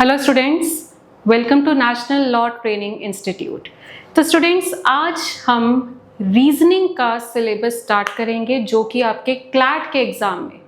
Hello students, welcome to national law training institute. तो students, आज हम रीजनिंग का सिलेबस स्टार्ट करेंगे जो कि आपके क्लैट के एग्जाम में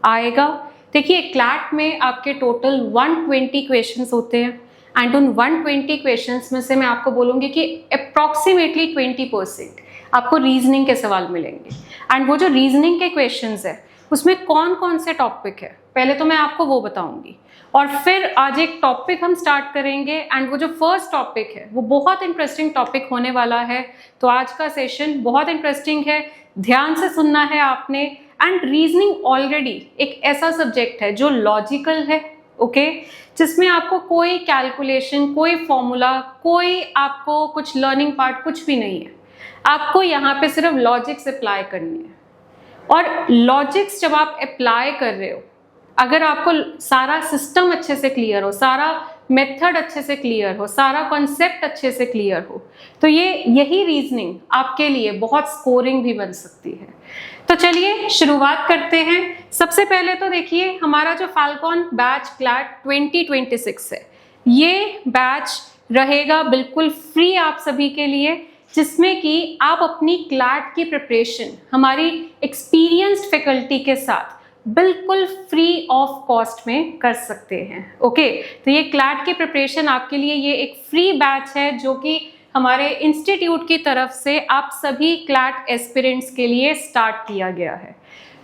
आएगा। देखिए, क्लैट में आपके टोटल 120 क्वेश्चंस होते हैं एंड उन 120 क्वेश्चंस में से मैं आपको बोलूँगी कि अप्रॉक्सीमेटली 20% आपको रीजनिंग के सवाल मिलेंगे। एंड वो जो रीजनिंग के क्वेश्चंस है उसमें कौन कौन से टॉपिक है पहले तो मैं आपको वो बताऊंगी, और फिर आज एक टॉपिक हम स्टार्ट करेंगे एंड वो जो फर्स्ट टॉपिक है वो बहुत इंटरेस्टिंग टॉपिक होने वाला है। तो आज का सेशन बहुत इंटरेस्टिंग है, ध्यान से सुनना है आपने। एंड रीजनिंग ऑलरेडी एक ऐसा सब्जेक्ट है जो लॉजिकल है, ओके, जिसमें आपको कोई कैलकुलेशन, कोई फॉर्मूला, कोई आपको कुछ लर्निंग पार्ट कुछ भी नहीं है। आपको यहाँ पे सिर्फ लॉजिक्स अप्लाई करनी है, और लॉजिक्स जब आप अप्लाई कर रहे हो, अगर आपको सारा सिस्टम अच्छे से क्लियर हो, सारा मेथड अच्छे से क्लियर हो, सारा कॉन्सेप्ट अच्छे से क्लियर हो, तो यही रीजनिंग आपके लिए बहुत स्कोरिंग भी बन सकती है। तो चलिए शुरुआत करते हैं। सबसे पहले तो देखिए, हमारा जो फाल्कॉन बैच क्लैट 2026 है, ये बैच रहेगा बिल्कुल फ्री आप सभी के लिए, जिसमें कि आप अपनी क्लैट की प्रिपरेशन हमारी एक्सपीरियंस्ड फैकल्टी के साथ बिल्कुल फ्री ऑफ कॉस्ट में कर सकते हैं। ओके, तो ये क्लैट की प्रिपरेशन आपके लिए ये एक फ्री बैच है जो कि हमारे इंस्टीट्यूट की तरफ से आप सभी क्लैट एस्पिरेंट्स के लिए स्टार्ट किया गया है।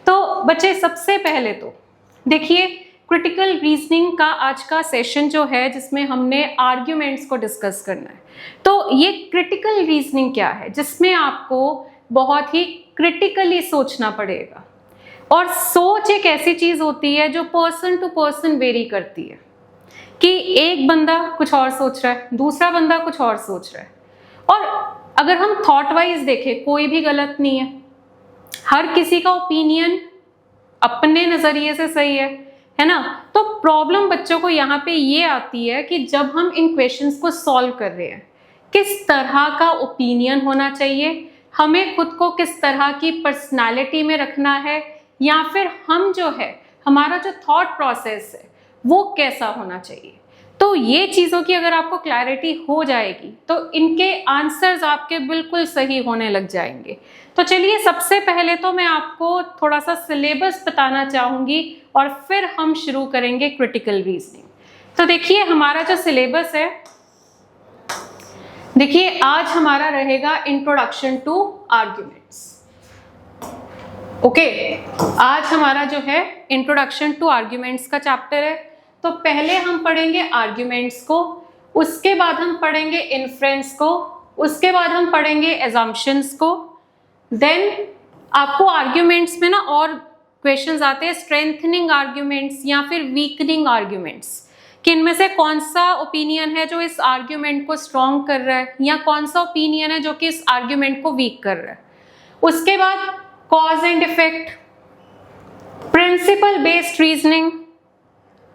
तो बच्चे, सबसे पहले तो देखिए, क्रिटिकल रीजनिंग का आज का सेशन जो है जिसमें हमने आर्ग्यूमेंट्स को डिस्कस करना है। तो ये क्रिटिकल रीजनिंग क्या है, जिसमें आपको बहुत ही क्रिटिकली सोचना पड़ेगा। और सोच एक ऐसी चीज होती है जो पर्सन टू पर्सन वेरी करती है, कि एक बंदा कुछ और सोच रहा है, दूसरा बंदा कुछ और सोच रहा है। और अगर हम थॉट वाइज देखें, कोई भी गलत नहीं है, हर किसी का ओपिनियन अपने नजरिए से सही है ना। तो प्रॉब्लम बच्चों को यहाँ पे ये आती है कि जब हम इन क्वेश्चंस को सॉल्व कर रहे हैं, किस तरह का ओपिनियन होना चाहिए, हमें खुद को किस तरह की पर्सनालिटी में रखना है, या फिर हम जो है हमारा जो थॉट प्रोसेस है वो कैसा होना चाहिए। तो ये चीज़ों की अगर आपको क्लैरिटी हो जाएगी तो इनके आंसर्स आपके बिल्कुल सही होने लग जाएंगे। तो चलिए, सबसे पहले तो मैं आपको थोड़ा सा सिलेबस बताना चाहूँगी और फिर हम शुरू करेंगे क्रिटिकल रीजनिंग। तो देखिए, हमारा जो सिलेबस है, देखिए आज हमारा रहेगा इंट्रोडक्शन टू आर्ग्यूमेंट्स। ओके, आज हमारा जो है इंट्रोडक्शन टू आर्ग्यूमेंट्स का चैप्टर है। तो पहले हम पढ़ेंगे आर्ग्यूमेंट्स को, उसके बाद हम पढ़ेंगे इन्फ्रेंस को, उसके बाद हम पढ़ेंगे एजम्पशंस को। देन आपको आर्ग्यूमेंट्स में ना और क्वेश्चंस आते हैं, स्ट्रेंथनिंग आर्ग्यूमेंट्स या फिर वीकनिंग आर्ग्यूमेंट्स, कि इनमें से कौन सा ओपिनियन है जो इस आर्ग्यूमेंट को स्ट्रॉन्ग कर रहा है, या कौन सा ओपिनियन है जो कि इस आर्ग्यूमेंट को वीक कर रहा है। उसके बाद cause and effect, principle based reasoning,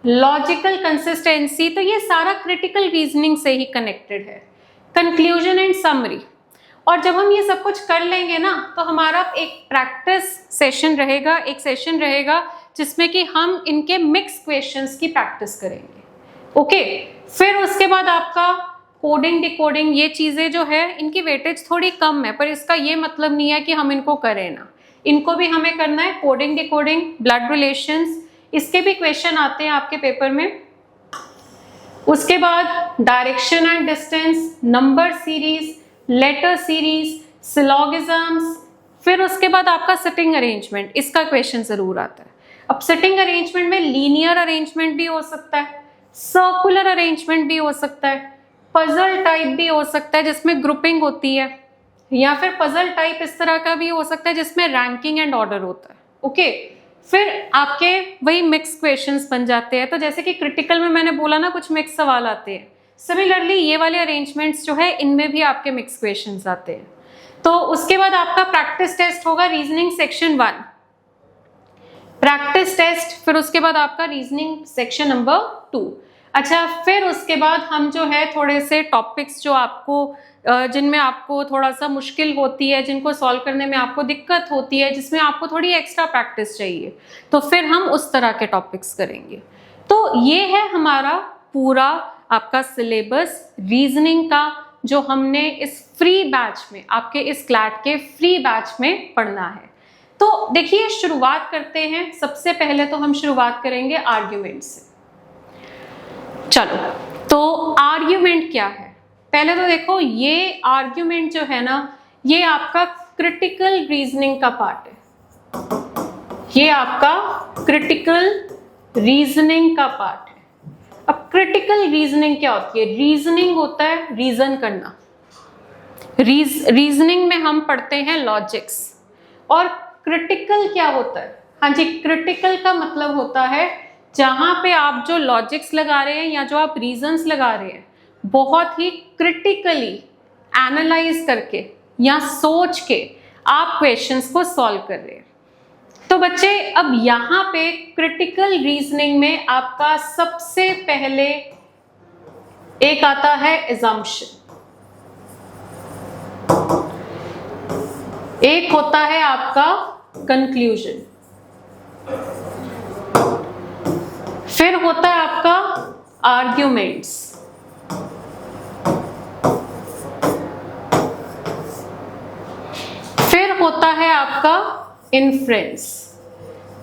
logical consistency, तो ये सारा क्रिटिकल रीजनिंग से ही कनेक्टेड है। Conclusion and summary. और जब हम ये सब कुछ कर लेंगे ना, तो हमारा एक प्रैक्टिस सेशन रहेगा, एक सेशन रहेगा जिसमें कि हम इनके मिक्स क्वेश्चंस की प्रैक्टिस करेंगे। ओके, फिर उसके बाद आपका कोडिंग, डिकोडिंग, ये चीज़ें जो है इनकी वेटेज थोड़ी कम है, पर इसका ये मतलब नहीं है कि हम इनको करें ना, इनको भी हमें करना है। कोडिंग, डिकोडिंग, ब्लड रिलेशंस, इसके भी क्वेश्चन आते हैं आपके पेपर में। उसके बाद direction and distance, number series, letter series, syllogisms. फिर उसके बाद आपका सिटिंग अरेंजमेंट, इसका क्वेश्चन जरूर आता है। अब सिटिंग अरेंजमेंट में लीनियर अरेंजमेंट भी हो सकता है, सर्कुलर अरेंजमेंट भी हो सकता है, पजल टाइप भी हो सकता है जिसमें ग्रुपिंग होती है, या फिर पजल टाइप इस तरह का भी हो सकता है जिसमें रैंकिंग एंड ऑर्डर होता है। ओके, फिर आपके वही मिक्स क्वेश्चंस बन जाते हैं। तो जैसे कि क्रिटिकल में मैंने बोला ना, कुछ मिक्स सवाल आते हैं, सिमिलरली ये वाले अरेंजमेंट्स जो है इनमें भी आपके मिक्स क्वेश्चंस आते हैं। तो उसके बाद आपका प्रैक्टिस टेस्ट होगा, रीजनिंग सेक्शन 1 प्रैक्टिस टेस्ट, फिर उसके बाद आपका रीजनिंग सेक्शन नंबर 2। अच्छा, फिर उसके बाद हम जो है थोड़े से टॉपिक्स जो आपको जिनमें आपको थोड़ा सा मुश्किल होती है, जिनको सॉल्व करने में आपको दिक्कत होती है, जिसमें आपको थोड़ी एक्स्ट्रा प्रैक्टिस चाहिए, तो फिर हम उस तरह के टॉपिक्स करेंगे। तो ये है हमारा पूरा आपका सिलेबस रीजनिंग का जो हमने इस फ्री बैच में, आपके इस क्लैट के फ्री बैच में पढ़ना है। तो देखिए शुरुआत करते हैं। सबसे पहले तो हम शुरुआत करेंगे आर्ग्यूमेंट से। चलो, तो आर्ग्यूमेंट क्या है? पहले तो देखो, ये आर्ग्यूमेंट जो है ना, ये आपका क्रिटिकल रीजनिंग का पार्ट है। ये आपका क्रिटिकल रीजनिंग का पार्ट है। अब क्रिटिकल रीजनिंग क्या होती है? रीजनिंग होता है रीजन करना। रीजनिंग में हम पढ़ते हैं लॉजिक्स। और क्रिटिकल क्या होता है? हाँ जी, क्रिटिकल का मतलब होता है जहां पे आप जो लॉजिक्स लगा रहे हैं या जो आप रीजंस लगा रहे हैं, बहुत ही क्रिटिकली एनालाइज करके या सोच के आप क्वेश्चंस को सॉल्व कर रहे हैं। तो बच्चे, अब यहाँ पे क्रिटिकल रीजनिंग में आपका सबसे पहले एक आता है assumption, एक होता है आपका कंक्लूजन, फिर होता है आपका आर्ग्यूमेंट्स, फिर होता है आपका इन्फ्रेंस।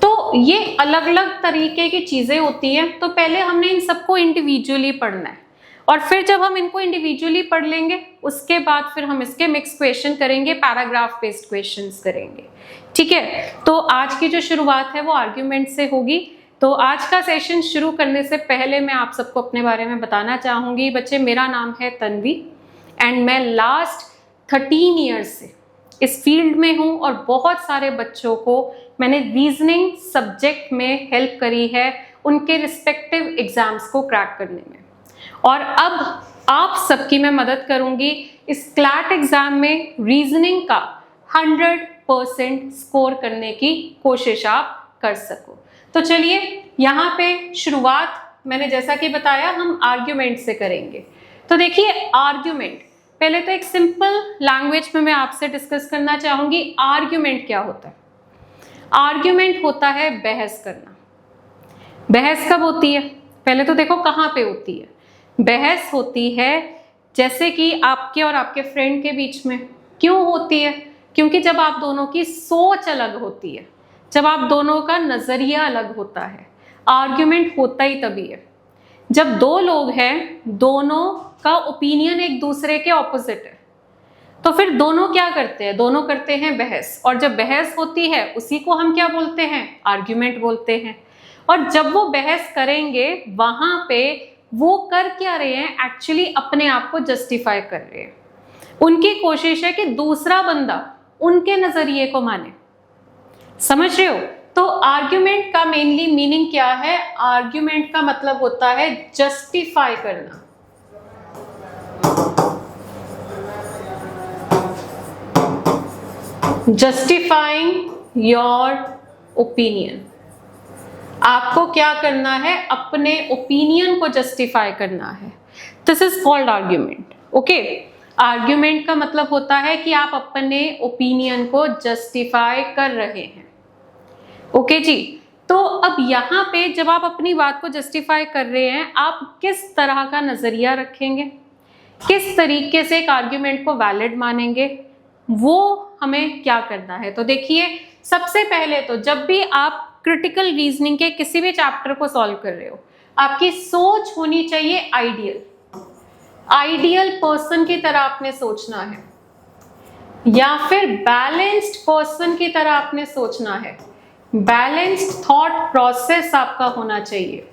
तो ये अलग अलग तरीके की चीजें होती हैं। तो पहले हमने इन सबको इंडिविजुअली पढ़ना है, और फिर जब हम इनको इंडिविजुअली पढ़ लेंगे उसके बाद फिर हम इसके मिक्स क्वेश्चन करेंगे, पैराग्राफ बेस्ड क्वेश्चंस करेंगे। ठीक है, तो आज की जो शुरुआत है वो आर्ग्यूमेंट से होगी। तो आज का सेशन शुरू करने से पहले मैं आप सबको अपने बारे में बताना चाहूंगी। बच्चे, मेरा नाम है तन्वी एंड मैं लास्ट 13 ईयर्स से इस फील्ड में हूँ, और बहुत सारे बच्चों को मैंने रीजनिंग सब्जेक्ट में हेल्प करी है उनके रिस्पेक्टिव एग्जाम्स को क्रैक करने में। और अब आप सबकी मैं मदद करूंगी इस क्लैट एग्जाम में रीजनिंग का 100% स्कोर करने की कोशिश आप कर सको। तो चलिए, यहाँ पे शुरुआत मैंने जैसा कि बताया हम आर्ग्यूमेंट से करेंगे। तो देखिए, आर्ग्यूमेंट पहले तो एक सिंपल लैंग्वेज में मैं आपसे डिस्कस करना चाहूंगी। आर्ग्यूमेंट क्या होता है? आर्ग्यूमेंट होता है बहस करना। बहस कब होती है? पहले तो देखो कहाँ पे होती है। बहस होती है जैसे कि आपके और आपके फ्रेंड के बीच में। क्यों होती है? क्योंकि जब आप दोनों की सोच अलग होती है, जब आप दोनों का नजरिया अलग होता है। आर्ग्यूमेंट होता ही तभी है जब दो लोग हैं, दोनों का ओपिनियन एक दूसरे के ऑपोजिट है, तो फिर दोनों क्या करते हैं? दोनों करते हैं बहस। और जब बहस होती है उसी को हम क्या बोलते हैं? आर्ग्यूमेंट बोलते हैं। और जब वो बहस करेंगे वहां पे वो कर क्या रहे हैं? एक्चुअली अपने आप को जस्टिफाई कर रहे हैं। उनकी कोशिश है कि दूसरा बंदा उनके नजरिए को माने। समझ रहे हो? तो आर्ग्यूमेंट का मेनली मीनिंग क्या है? आर्ग्यूमेंट का मतलब होता है जस्टिफाई करना। Justifying your opinion. आपको क्या करना है? अपने ओपिनियन को जस्टिफाई करना है। This is called argument. Okay, argument का मतलब होता है कि आप अपने ओपिनियन को जस्टिफाई कर रहे हैं। ओके जी, तो अब यहाँ पे जब आप अपनी बात को जस्टिफाई कर रहे हैं, आप किस तरह का नजरिया रखेंगे, किस तरीके से एक आर्ग्यूमेंट को वैलिड मानेंगे, वो हमें क्या करना है। तो देखिए, सबसे पहले तो जब भी आप क्रिटिकल रीजनिंग के किसी भी चैप्टर को सॉल्व कर रहे हो, आपकी सोच होनी चाहिए आइडियल। आइडियल पर्सन की तरह आपने सोचना है, या फिर बैलेंस्ड पर्सन की तरह आपने सोचना है। बैलेंस्ड थॉट प्रोसेस आपका होना चाहिए।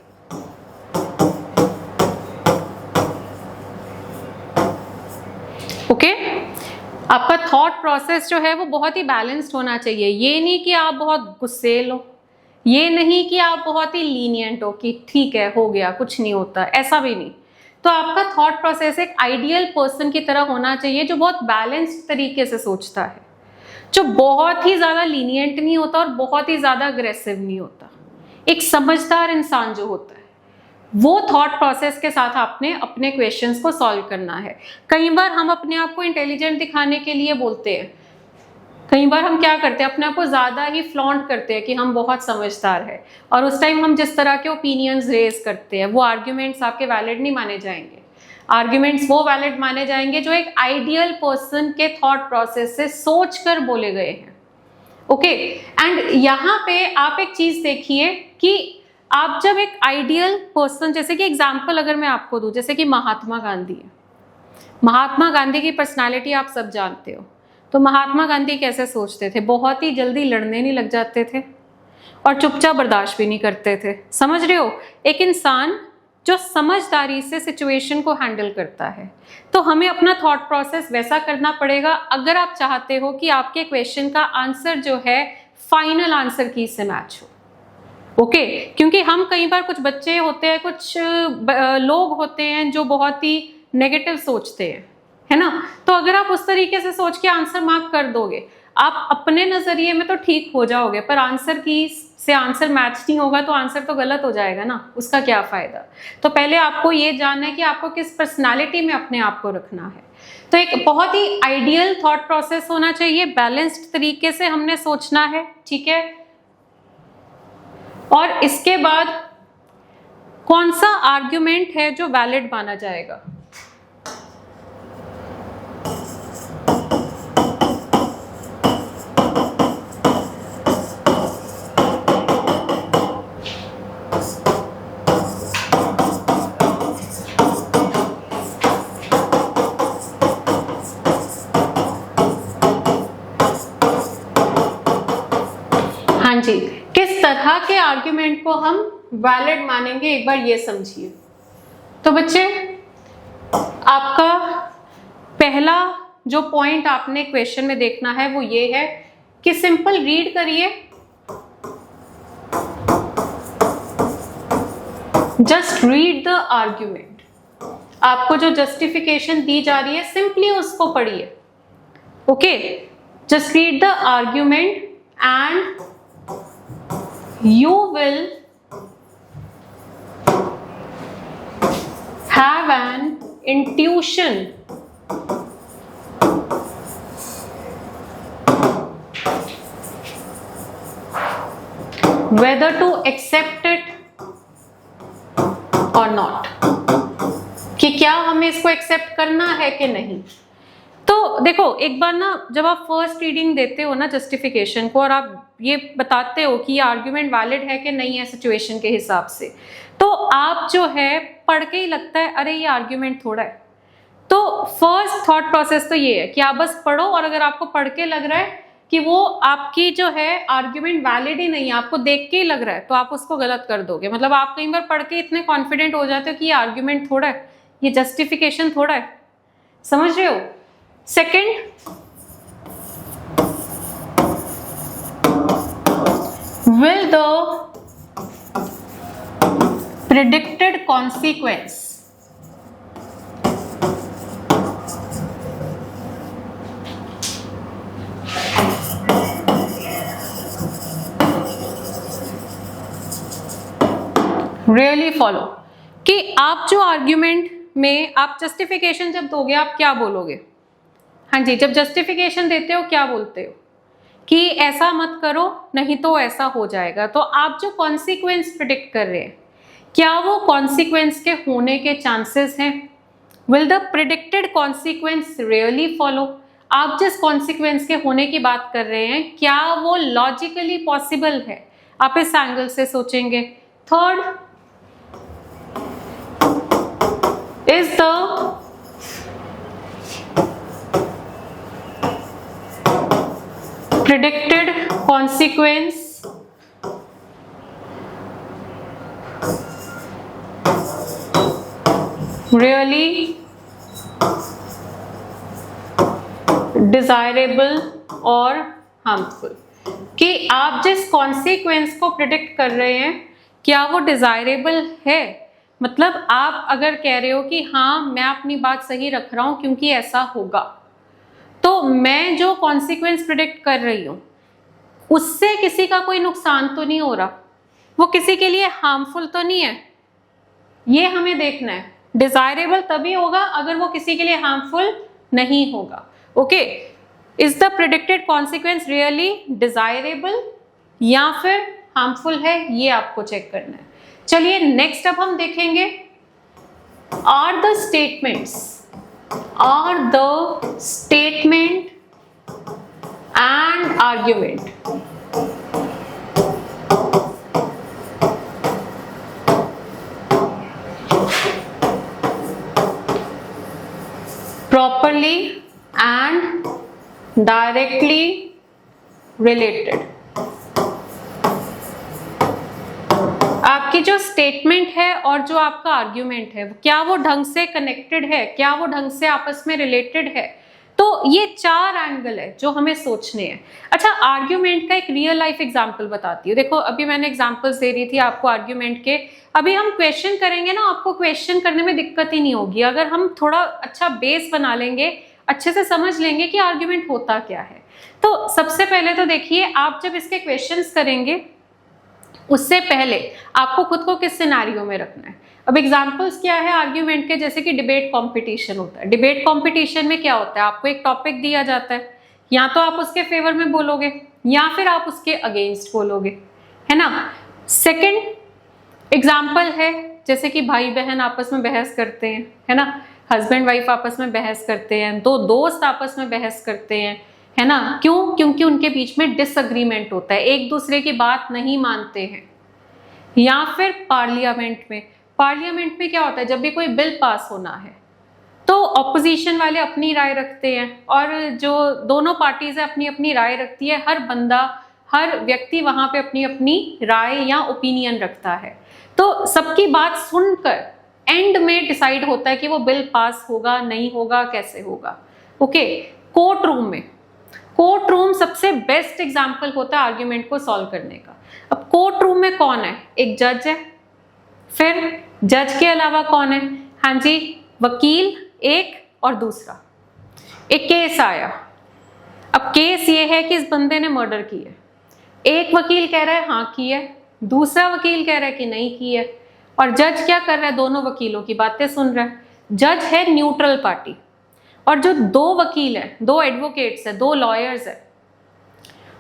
ओके, आपका थॉट प्रोसेस जो है वो बहुत ही बैलेंस्ड होना चाहिए। ये नहीं कि आप बहुत गुस्सेल हो, ये नहीं कि आप बहुत ही लीनियंट हो कि ठीक है हो गया कुछ नहीं होता, ऐसा भी नहीं। तो आपका थॉट प्रोसेस एक आइडियल पर्सन की तरह होना चाहिए जो बहुत बैलेंस्ड तरीके से सोचता है, जो बहुत ही ज्यादा लीनियंट नहीं होता और बहुत ही ज्यादा अग्रेसिव नहीं होता। एक समझदार इंसान जो होता है, वो थॉट प्रोसेस के साथ आपने अपने क्वेश्चंस को सॉल्व करना है। कई बार हम अपने आप को इंटेलिजेंट दिखाने के लिए बोलते हैं, कई बार हम क्या करते हैं, अपने आप को ज्यादा ही फ्लॉन्ट करते हैं कि हम बहुत समझदार है, और उस टाइम हम जिस तरह के ओपिनियंस रेज करते हैं वो आर्ग्यूमेंट्स आपके वैलिड नहीं माने जाएंगे। आर्ग्यूमेंट्स वो वैलिड माने जाएंगे जो एक आइडियल पर्सन के थॉट प्रोसेस से सोच कर बोले गए हैं। ओके, एंड यहाँ पे आप एक चीज देखिए कि आप जब एक आइडियल पर्सन, जैसे कि एग्जाम्पल अगर मैं आपको दूं, जैसे कि महात्मा गांधी है। महात्मा गांधी की पर्सनालिटी आप सब जानते हो। तो महात्मा गांधी कैसे सोचते थे, बहुत ही जल्दी लड़ने नहीं लग जाते थे और चुपचाप बर्दाश्त भी नहीं करते थे। समझ रहे हो, एक इंसान जो समझदारी से सिचुएशन को हैंडल करता है। तो हमें अपना थॉट प्रोसेस वैसा करना पड़ेगा अगर आप चाहते हो कि आपके क्वेश्चन का आंसर जो है फाइनल आंसर की से मैच हो। ओके, क्योंकि हम कई बार, कुछ बच्चे होते हैं, कुछ लोग होते हैं जो बहुत ही नेगेटिव सोचते हैं, है ना। तो अगर आप उस तरीके से सोच के आंसर मार्क कर दोगे, आप अपने नजरिए में तो ठीक हो जाओगे, पर आंसर की से आंसर मैच नहीं होगा तो आंसर तो गलत हो जाएगा ना, उसका क्या फायदा। तो पहले आपको ये जानना है कि आपको किस पर्सनालिटी में अपने आप को रखना है। तो एक बहुत ही आइडियल थॉट प्रोसेस होना चाहिए, बैलेंस्ड तरीके से हमने सोचना है, ठीक है। और इसके बाद कौन सा आर्ग्यूमेंट है जो वैलिड माना जाएगा। हाँ जी, किस तरह के आर्ग्यूमेंट को हम वैलिड मानेंगे, एक बार ये समझिए। तो बच्चे, आपका पहला जो पॉइंट आपने क्वेश्चन में देखना है वो ये है कि सिंपल रीड करिए, जस्ट रीड द आर्ग्यूमेंट। आपको जो जस्टिफिकेशन दी जा रही है सिंपली उसको पढ़िए। Okay, just read the argument and you will have an intuition whether to accept it or not, कि क्या हमें इसको एक्सेप्ट करना है कि नहीं। तो देखो, एक बार ना जब आप फर्स्ट रीडिंग देते हो ना जस्टिफिकेशन को, और आप ये बताते हो कि ये आर्ग्यूमेंट वैलिड है कि नहीं है सिचुएशन के हिसाब से, तो आप जो है पढ़ के ही लगता है अरे ये आर्ग्यूमेंट थोड़ा है। तो फर्स्ट थॉट प्रोसेस तो ये है कि आप बस पढ़ो, और अगर आपको पढ़ के लग रहा है कि वो आपकी जो है आर्ग्यूमेंट वैलिड ही नहीं है, आपको देख के ही लग रहा है, तो आप उसको गलत कर दोगे। मतलब आप कई बार पढ़ के इतने कॉन्फिडेंट हो जाते हो कि ये आर्ग्यूमेंट थोड़ा है, ये जस्टिफिकेशन थोड़ा है। समझ रहे हो। Second, will the predicted consequence really follow, कि आप जो आर्ग्यूमेंट में आप जस्टिफिकेशन जब दोगे आप क्या बोलोगे। हाँ जी, जब जस्टिफिकेशन देते हो क्या बोलते हो कि ऐसा मत करो नहीं तो ऐसा हो जाएगा। तो आप जो कॉन्सिक्वेंस प्रिडिक्ट कर रहे हैं, क्या वो कॉन्सिक्वेंस के होने के चांसेस हैं। Will the predicted consequence really follow. आप जिस कॉन्सिक्वेंस के होने की बात कर रहे हैं क्या वो लॉजिकली पॉसिबल है, आप इस एंगल से सोचेंगे। Third, is the predicted consequence really desirable or harmful, कि आप जिस कॉन्सिक्वेंस को प्रिडिक्ट कर रहे हैं क्या वो डिजायरेबल है। मतलब आप अगर कह रहे हो कि हाँ मैं अपनी बात सही रख रहा हूं क्योंकि ऐसा होगा, तो मैं जो कॉन्सिक्वेंस प्रिडिक्ट कर रही हूँ उससे किसी का कोई नुकसान तो नहीं हो रहा, वो किसी के लिए हार्मफुल तो नहीं है। ये हमें देखना है। डिजायरेबल तभी होगा अगर वो किसी के लिए हार्मफुल नहीं होगा। Okay, is the predicted consequence really desirable या फिर हार्मफुल है, ये आपको चेक करना है। चलिए नेक्स्ट अब हम देखेंगे are the statement and argument properly and directly related। आपकी जो स्टेटमेंट है और जो आपका आर्ग्यूमेंट है, क्या वो ढंग से कनेक्टेड है, क्या वो ढंग से आपस में रिलेटेड है? तो ये 4 एंगल है जो हमें सोचने हैं। अच्छा, आर्ग्यूमेंट का एक रियल लाइफ एग्जांपल बताती हूँ। देखो अभी मैंने एग्जांपल्स दे रही थी आपको आर्ग्यूमेंट के, अभी हम क्वेश्चन करेंगे ना, आपको क्वेश्चन करने में दिक्कत ही नहीं होगी अगर हम थोड़ा अच्छा बेस बना लेंगे, अच्छे से समझ लेंगे कि आर्ग्यूमेंट होता क्या है। तो सबसे पहले तो देखिए, आप जब इसके क्वेश्चंस करेंगे उससे पहले आपको खुद को किस सिनेरियो में रखना है। अब एग्जांपल्स क्या है आर्ग्यूमेंट के, जैसे कि डिबेट कंपटीशन होता है। डिबेट कंपटीशन में क्या होता है, आपको एक टॉपिक दिया जाता है, या तो आप उसके फेवर में बोलोगे या फिर आप उसके अगेंस्ट बोलोगे, है ना। सेकंड एग्जांपल है जैसे कि भाई बहन आपस में बहस करते हैं, है ना, हस्बैंड वाइफ आपस में बहस करते हैं, 2 दोस्त आपस में बहस करते हैं, है ना। क्यों? क्योंकि उनके बीच में डिसएग्रीमेंट होता है, एक दूसरे की बात नहीं मानते हैं। या फिर पार्लियामेंट में क्या होता है, जब भी कोई बिल पास होना है तो ऑपोजिशन वाले अपनी राय रखते हैं और जो दोनों पार्टीज है अपनी अपनी राय रखती है। हर व्यक्ति वहां पे अपनी अपनी राय या ओपिनियन रखता है। तो सबकी बात सुनकर एंड में डिसाइड होता है कि वो बिल पास होगा नहीं होगा, कैसे होगा। ओके, कोर्ट रूम सबसे बेस्ट एग्जाम्पल होता है आर्ग्यूमेंट को सॉल्व करने का। अब कोर्ट रूम में कौन है, एक जज है, फिर जज के अलावा कौन है, हाँ जी वकील एक, और दूसरा एक केस आया। अब केस ये है कि इस बंदे ने मर्डर की है, एक वकील कह रहा है हाँ की है, दूसरा वकील कह रहा है कि नहीं की है, और जज क्या कर रहा है, दोनों वकीलों की बातें सुन रहा है। जज है न्यूट्रल पार्टी, और जो 2 वकील हैं, 2 एडवोकेट्स हैं, 2 लॉयर्स हैं,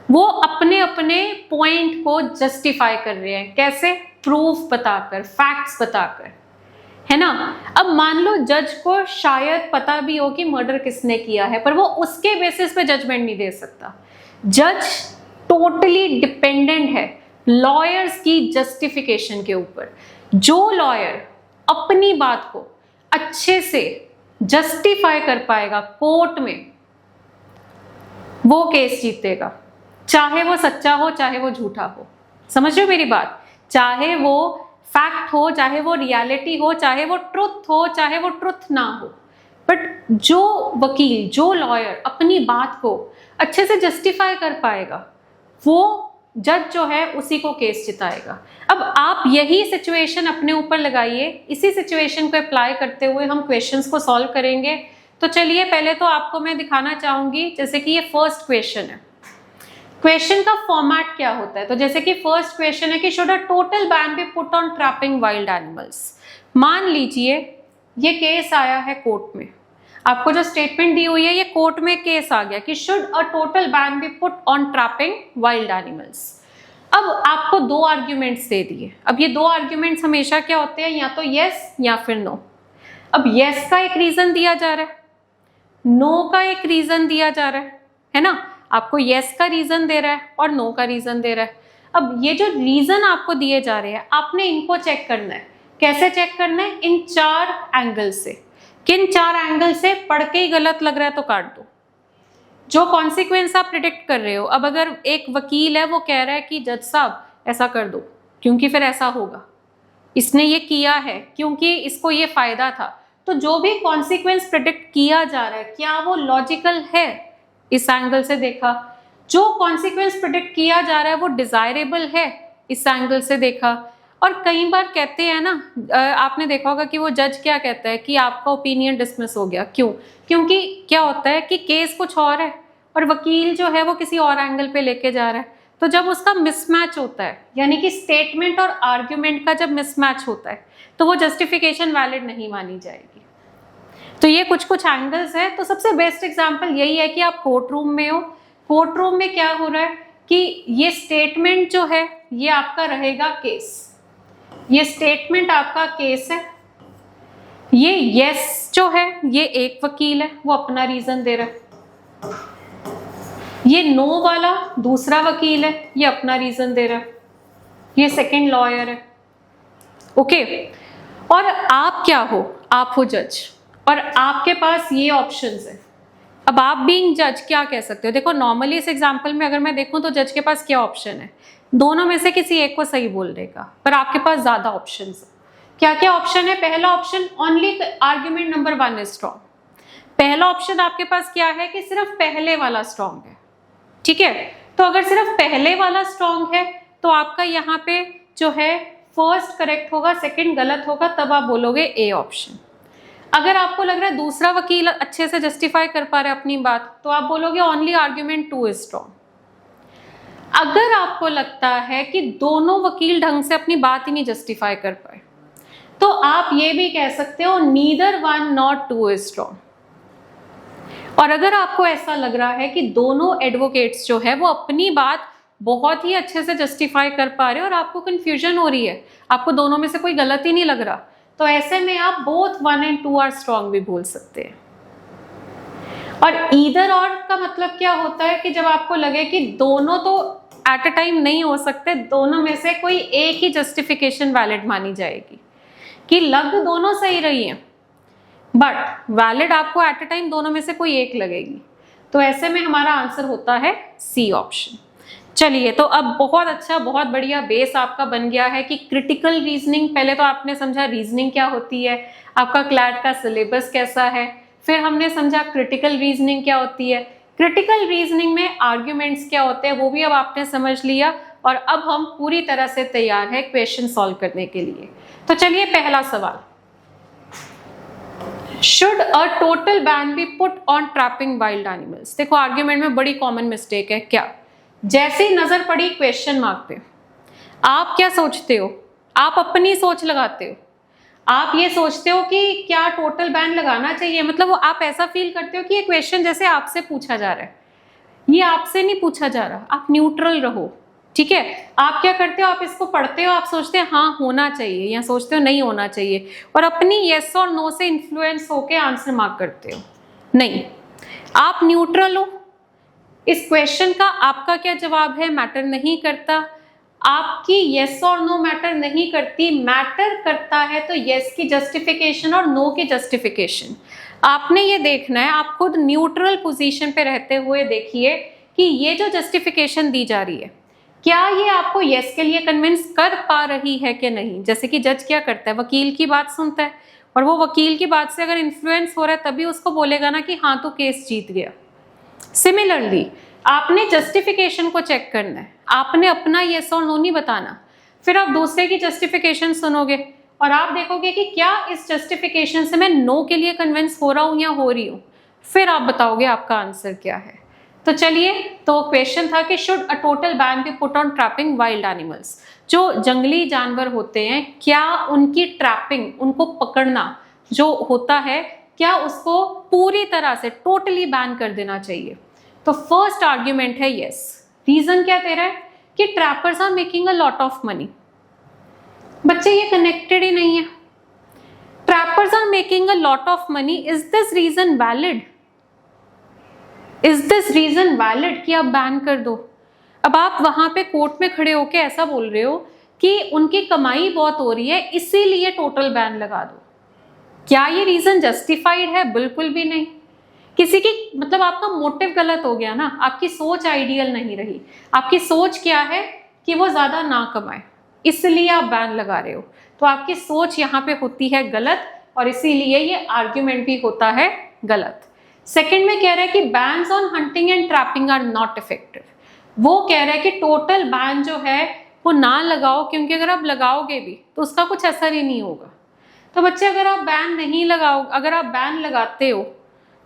वो अपने अपने पॉइंट को जस्टिफाई कर रहे हैं। कैसे? प्रूफ बताकर, फैक्ट्स बताकर, है ना। अब मान लो जज को शायद पता भी हो कि मर्डर किसने किया है, पर वो उसके बेसिस पे जजमेंट नहीं दे सकता। जज टोटली डिपेंडेंट है लॉयर्स की जस्टिफिकेशन के ऊपर। जो लॉयर अपनी बात को अच्छे से जस्टिफाई कर पाएगा कोर्ट में, वो केस जीतेगा, चाहे वो सच्चा हो चाहे वो झूठा हो। समझ रहे हो मेरी बात? चाहे वो फैक्ट हो, चाहे वो रियलिटी हो, चाहे वो ट्रुथ हो, चाहे वो ट्रुथ ना हो, बट जो वकील, जो लॉयर अपनी बात को अच्छे से जस्टिफाई कर पाएगा, वो जज जो है उसी को केस जिताएगा। अब आप यही सिचुएशन अपने ऊपर लगाइए, इसी सिचुएशन को अप्लाई करते हुए हम क्वेश्चंस को सॉल्व करेंगे। तो चलिए पहले तो आपको मैं दिखाना चाहूंगी, जैसे कि ये फर्स्ट क्वेश्चन है। क्वेश्चन का फॉर्मेट क्या होता है, तो जैसे कि फर्स्ट क्वेश्चन है कि should a total ban B put on trapping wild animals. मान लीजिए ये केस आया है कोर्ट में, आपको जो स्टेटमेंट दी हुई है ये कोर्ट में केस आ गया कि should a total ban B put on trapping wild animals. अब आपको 2 आर्ग्यूमेंट्स दे दिए। अब ये 2 आर्ग्यूमेंट्स हमेशा क्या होते हैं, या तो यस या फिर नो। अब यस का एक रीजन दिया जा रहा है, नो का एक रीजन दिया जा रहा है ना। आपको यस का रीजन दे रहा है और नो का रीजन दे रहा है। अब ये जो रीजन आपको दिए जा रहे हैं, आपने इनको चेक करना है। कैसे चेक करना है? इन 4 एंगल से। किन 4 एंगल से? पढ़ के ही गलत लग रहा है तो काट दो। जो कॉन्सिक्वेंस आप प्रिडिक्ट कर रहे हो, अब अगर एक वकील है वो कह रहा है कि जज साहब ऐसा कर दो क्योंकि फिर ऐसा होगा, इसने ये किया है क्योंकि इसको ये फायदा था, तो जो भी कॉन्सिक्वेंस प्रिडिक्ट किया जा रहा है क्या वो लॉजिकल है, इस एंगल से देखा। जो कॉन्सिक्वेंस प्रिडिक्ट किया जा रहा है वो डिजायरेबल है, इस एंगल से देखा। और कई बार कहते हैं ना, आपने देखा होगा कि वो जज क्या कहता है कि आपका ओपिनियन डिसमिस हो गया। क्यों? क्योंकि क्या होता है कि केस कुछ और है और वकील जो है वो किसी और एंगल पे लेके जा रहा है। तो जब उसका मिसमैच होता है, यानी कि स्टेटमेंट और आर्ग्यूमेंट का जब मिसमैच होता है, तो वो जस्टिफिकेशन वैलिड नहीं मानी जाएगी। तो ये कुछ कुछ एंगल्स है। तो सबसे बेस्ट एग्जांपल यही है कि आप कोर्ट रूम में हो, कोर्ट रूम में क्या हो रहा है कि ये स्टेटमेंट जो है ये आपका रहेगा केस, ये स्टेटमेंट आपका केस है, ये यस जो है ये एक वकील है वो अपना रीजन दे रहा है, ये नो वाला दूसरा वकील है ये अपना रीजन दे रहा है, ये सेकंड लॉयर है। ओके, और आप क्या हो, आप हो जज और आपके पास ये ऑप्शंस है। अब आप बीइंग जज क्या कह सकते हो, देखो नॉर्मली इस एग्जांपल में अगर मैं देखूं तो जज के पास क्या ऑप्शन है, दोनों में से किसी एक को सही बोलने का, पर आपके पास ज्यादा ऑप्शंस है। क्या क्या ऑप्शन है, पहला option only argument number 1 is strong. पहला ऑप्शन आपके पास क्या है कि सिर्फ पहले वाला स्ट्रॉन्ग है, ठीक है। तो अगर सिर्फ पहले वाला स्ट्रॉन्ग है तो आपका यहाँ पे जो है फर्स्ट करेक्ट होगा, सेकंड गलत होगा, तब आप बोलोगे ए ऑप्शन। अगर आपको लग रहा है दूसरा वकील अच्छे से जस्टिफाई कर पा रहे अपनी बात तो आप बोलोगे ओनली आर्ग्यूमेंट 2 इज स्ट्रॉन्ग। अगर आपको लगता है कि दोनों वकील ढंग से अपनी बात ही नहीं जस्टिफाई कर पाए तो आप ये भी कह सकते हो नीदर 1 नॉट 2 इज स्ट्रॉन्ग। और अगर आपको ऐसा लग रहा है कि दोनों एडवोकेट्स जो है वो अपनी बात बहुत ही अच्छे से जस्टिफाई कर पा रहे हैं और आपको कंफ्यूजन हो रही है, आपको दोनों में से कोई गलत ही नहीं लग रहा, तो ऐसे में आप बोथ 1 and 2 आर स्ट्रॉन्ग भी बोल सकते हैं। और ईदर और का मतलब क्या होता है कि जब आपको लगे कि दोनों तो एट अ टाइम नहीं हो सकते, दोनों में से कोई एक ही जस्टिफिकेशन वैलिड मानी जाएगी, कि लग दोनों सही रही है बट वैलिड आपको एट अ टाइम दोनों में से कोई एक लगेगी, तो ऐसे में हमारा आंसर होता है सी ऑप्शन। चलिए, तो अब बहुत अच्छा, बहुत बढ़िया बेस आपका बन गया है कि क्रिटिकल रीजनिंग, पहले तो आपने समझा रीजनिंग क्या होती है, आपका क्लैट का सिलेबस कैसा है, फिर हमने समझा क्रिटिकल रीजनिंग क्या होती है, क्रिटिकल रीजनिंग में आर्ग्यूमेंट्स क्या होते हैं वो भी अब आपने समझ लिया, और अब हम पूरी तरह से तैयार है क्वेश्चन सॉल्व करने के लिए। तो चलिए, पहला सवाल, should a total ban B put on trapping wild animals. देखो आर्ग्यूमेंट में बड़ी कॉमन मिस्टेक है, क्या, जैसे ही नजर पड़ी क्वेश्चन मार्क पे आप क्या सोचते हो, आप अपनी सोच लगाते हो, आप ये सोचते हो कि क्या टोटल बैन लगाना चाहिए, मतलब वो आप ऐसा फील करते हो कि ये क्वेश्चन जैसे आपसे पूछा जा रहा है, ये आपसे नहीं पूछा जा रहा, आप न्यूट्रल रहो, ठीक है। आप क्या करते हो, आप इसको पढ़ते हो, आप सोचते हैं हाँ होना चाहिए, या सोचते हो नहीं होना चाहिए, और अपनी यस और नो से इन्फ्लुएंस होके आंसर मार्क करते हो। नहीं, आप न्यूट्रल हो, इस क्वेश्चन का आपका क्या जवाब है मैटर नहीं करता, आपकी यस और नो मैटर नहीं करती, मैटर करता है तो यस की जस्टिफिकेशन और नो की जस्टिफिकेशन। आपने ये देखना है, आप खुद न्यूट्रल पोजीशन पे रहते हुए देखिए कि ये जो जस्टिफिकेशन दी जा रही है क्या ये आपको यस के लिए कन्विंस कर पा रही है कि नहीं। जैसे कि जज क्या करता है, वकील की बात सुनता है, और वो वकील की बात से अगर इन्फ्लुएंस हो रहा है तभी उसको बोलेगा ना कि हाँ तो केस जीत गया। सिमिलरली आपने जस्टिफिकेशन को चेक करना है, आपने अपना यस और नो नहीं बताना, फिर आप दूसरे की जस्टिफिकेशन सुनोगे और आप देखोगे कि क्या इस जस्टिफिकेशन से मैं नो के लिए कन्विंस हो रहा हूं या हो रही हूं, फिर आप बताओगे आपका आंसर क्या है। तो चलिए, तो क्वेश्चन था कि should a total ban B put on trapping wild animals. जो जंगली जानवर होते हैं क्या उनकी ट्रैपिंग, उनको पकड़ना जो होता है, क्या उसको पूरी तरह से टोटली बैन कर देना चाहिए। तो फर्स्ट आर्ग्यूमेंट है यस। रीजन क्या दे रहा है कि trappers are making a lot of money. बच्चे ये कनेक्टेड ही नहीं है। Trappers are making a lot of money, is this reason valid, is this reason valid कि आप बैन कर दो। अब आप वहां पे कोर्ट में खड़े होके ऐसा बोल रहे हो कि उनकी कमाई बहुत हो रही है इसीलिए टोटल बैन लगा दो, क्या ये रीजन जस्टिफाइड है? बिल्कुल भी नहीं। किसी की मतलब आपका मोटिव गलत हो गया ना, आपकी सोच आइडियल नहीं रही। आपकी सोच क्या है कि वो ज्यादा ना कमाए, इसलिए आप बैन लगा रहे हो, तो आपकी सोच यहाँ पे होती है गलत, और इसीलिए ये आर्ग्यूमेंट भी होता है गलत। सेकंड में कह रहा है कि bans on hunting and trapping are not effective. वो कह रहा है कि टोटल बैन जो है वो ना लगाओ, क्योंकि अगर आप लगाओगे भी तो उसका कुछ असर ही नहीं होगा। तो बच्चे अगर आप बैन नहीं लगाओ, अगर आप बैन लगाते हो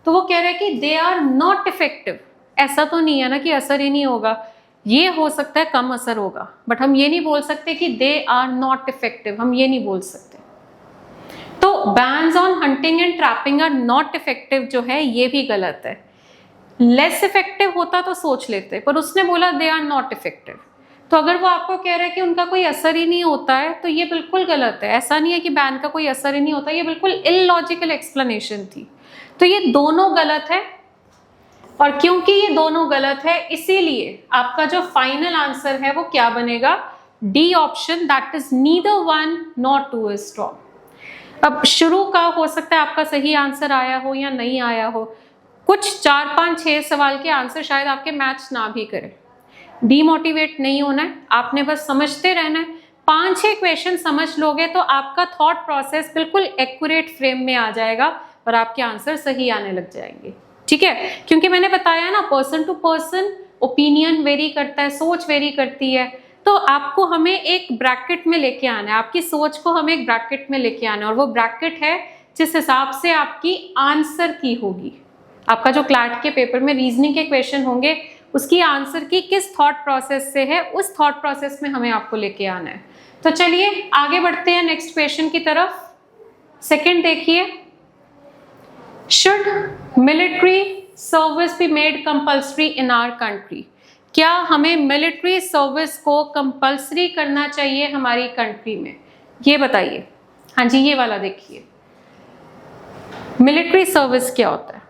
तो वो कह रहे हैं कि दे आर नॉट इफेक्टिव। ऐसा तो नहीं है ना कि असर ही नहीं होगा, ये हो सकता है कम असर होगा, बट हम ये नहीं बोल सकते कि दे आर नॉट इफेक्टिव, हम ये नहीं बोल सकते। तो bans on hunting and trapping are not effective जो है ये भी गलत है। लेस इफेक्टिव होता तो सोच लेते, पर उसने बोला दे आर नॉट इफेक्टिव। तो अगर वो आपको कह रहा है कि उनका कोई असर ही नहीं होता है तो ये बिल्कुल गलत है। ऐसा नहीं है कि बैन का कोई असर ही नहीं होता, ये बिल्कुल इलॉजिकल एक्सप्लेनेशन थी। तो ये दोनों गलत है, और क्योंकि ये दोनों गलत है इसीलिए आपका जो फाइनल आंसर है वो क्या बनेगा, D option, that is neither one nor two is wrong. अब शुरू का हो सकता है आपका सही आंसर आया हो या नहीं आया हो, कुछ 4, 5, 6 सवाल के आंसर शायद आपके मैच ना भी करें। डीमोटिवेट नहीं होना है, आपने बस समझते रहना है। 5-6 क्वेश्चन समझ लोगे तो आपका थॉट प्रोसेस बिल्कुल एक्यूरेट फ्रेम में आ जाएगा और आपके आंसर सही आने लग जाएंगे। ठीक है, क्योंकि मैंने बताया ना, person to person opinion vary करता है, सोच वेरी करती है। तो आपको हमें एक ब्रैकेट में लेके आना है, आपकी सोच को हमें एक ब्रैकेट में लेके आना है, और वो ब्रैकेट है जिस हिसाब से आपकी आंसर की होगी। आपका जो क्लैट के पेपर में रीजनिंग के क्वेश्चन होंगे उसकी आंसर की किस थॉट प्रोसेस से है, उस थॉट प्रोसेस में हमें आपको लेके आना है। तो चलिए आगे बढ़ते हैं नेक्स्ट क्वेश्चन की तरफ। सेकंड देखिए, should military service be made compulsory in our country? क्या हमें मिलिट्री सर्विस को कंपल्सरी करना चाहिए हमारी कंट्री में? ये बताइए। हाँ जी, ये वाला देखिए, मिलिट्री सर्विस क्या होता है?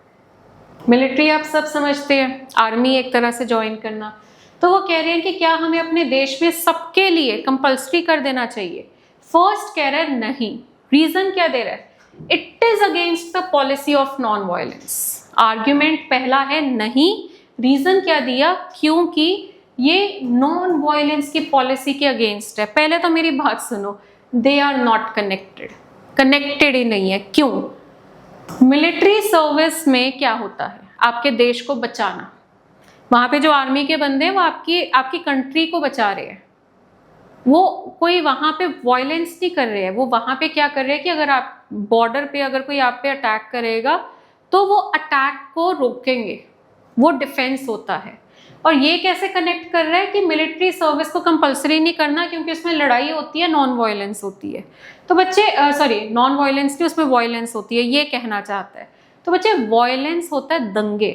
मिलिट्री आप सब समझते हैं, आर्मी एक तरह से ज्वाइन करना। तो वो कह रहे हैं कि क्या हमें अपने देश में सबके लिए कंपल्सरी कर देना चाहिए? फर्स्ट कह रहा है नहीं। रीजन क्या दे रहा है? It is against the policy of non violence. Argument पहला है नहीं। रीजन क्या दिया? क्योंकि ये नॉन वायलेंस की पॉलिसी के अगेंस्ट है। पहले तो मेरी बात सुनो, they are not connected, connected ही नहीं है। क्यों? मिलिट्री सर्विस में क्या होता है? आपके देश को बचाना। वहां पे जो आर्मी के बंदे हैं वो आपकी कंट्री को बचा रहे हैं। वो कोई वहां पे वायलेंस नहीं कर रहे हैं। वो वहां पे क्या कर रहे हैं कि अगर आप बॉर्डर पे अगर कोई आप पे अटैक करेगा तो वो अटैक को रोकेंगे, वो डिफेंस होता है। और ये कैसे कनेक्ट कर रहा है कि मिलिट्री सर्विस को कंपलसरी नहीं करना क्योंकि उसमें लड़ाई होती है, नॉन वायलेंस होती है। तो बच्चे सॉरी, नॉन वायलेंस नहीं, उसमें वायलेंस होती है, ये कहना चाहता है। तो बच्चे वायलेंस होता है दंगे।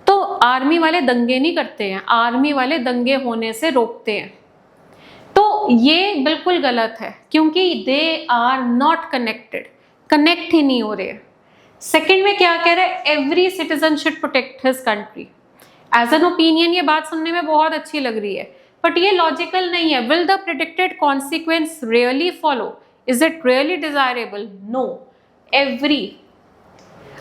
तो आर्मी वाले दंगे नहीं करते हैं, आर्मी वाले दंगे होने से रोकते हैं। तो ये बिल्कुल गलत है क्योंकि they are not connected, connect ही नहीं हो रहे। सेकेंड में क्या कह रहे हैं? Every citizen should protect his country. As an opinion ये बात सुनने में बहुत अच्छी लग रही है, बट ये लॉजिकल नहीं है। Will the predicted consequence really follow? Is it really desirable? No. Every,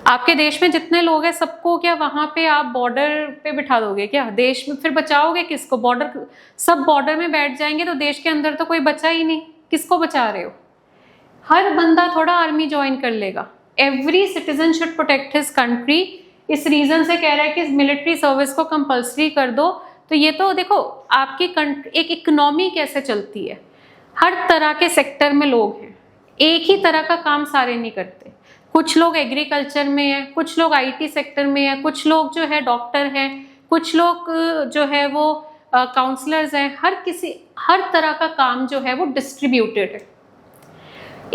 आपके देश में जितने लोग हैं सबको क्या वहां पे आप बॉर्डर पे बिठा दोगे क्या? देश में फिर बचाओगे किसको? बॉर्डर, सब बॉर्डर में बैठ जाएंगे तो देश के अंदर तो कोई बचा ही नहीं। किसको बचा रहे हो? हर बंदा थोड़ा आर्मी ज्वाइन कर लेगा। Every citizen should protect his country, इस रीजन से कह रहा है कि मिलिट्री सर्विस को कंपल्सरी कर दो। तो ये तो देखो आपकी एक इकोनॉमी कैसे चलती है। हर तरह के सेक्टर में लोग हैं, एक ही तरह का काम सारे नहीं करते। कुछ लोग एग्रीकल्चर में हैं, कुछ लोग आईटी सेक्टर में हैं, कुछ लोग जो है डॉक्टर हैं, कुछ लोग जो है वो काउंसलर्स हैं। हर तरह का काम जो है वो डिस्ट्रीब्यूटेड है।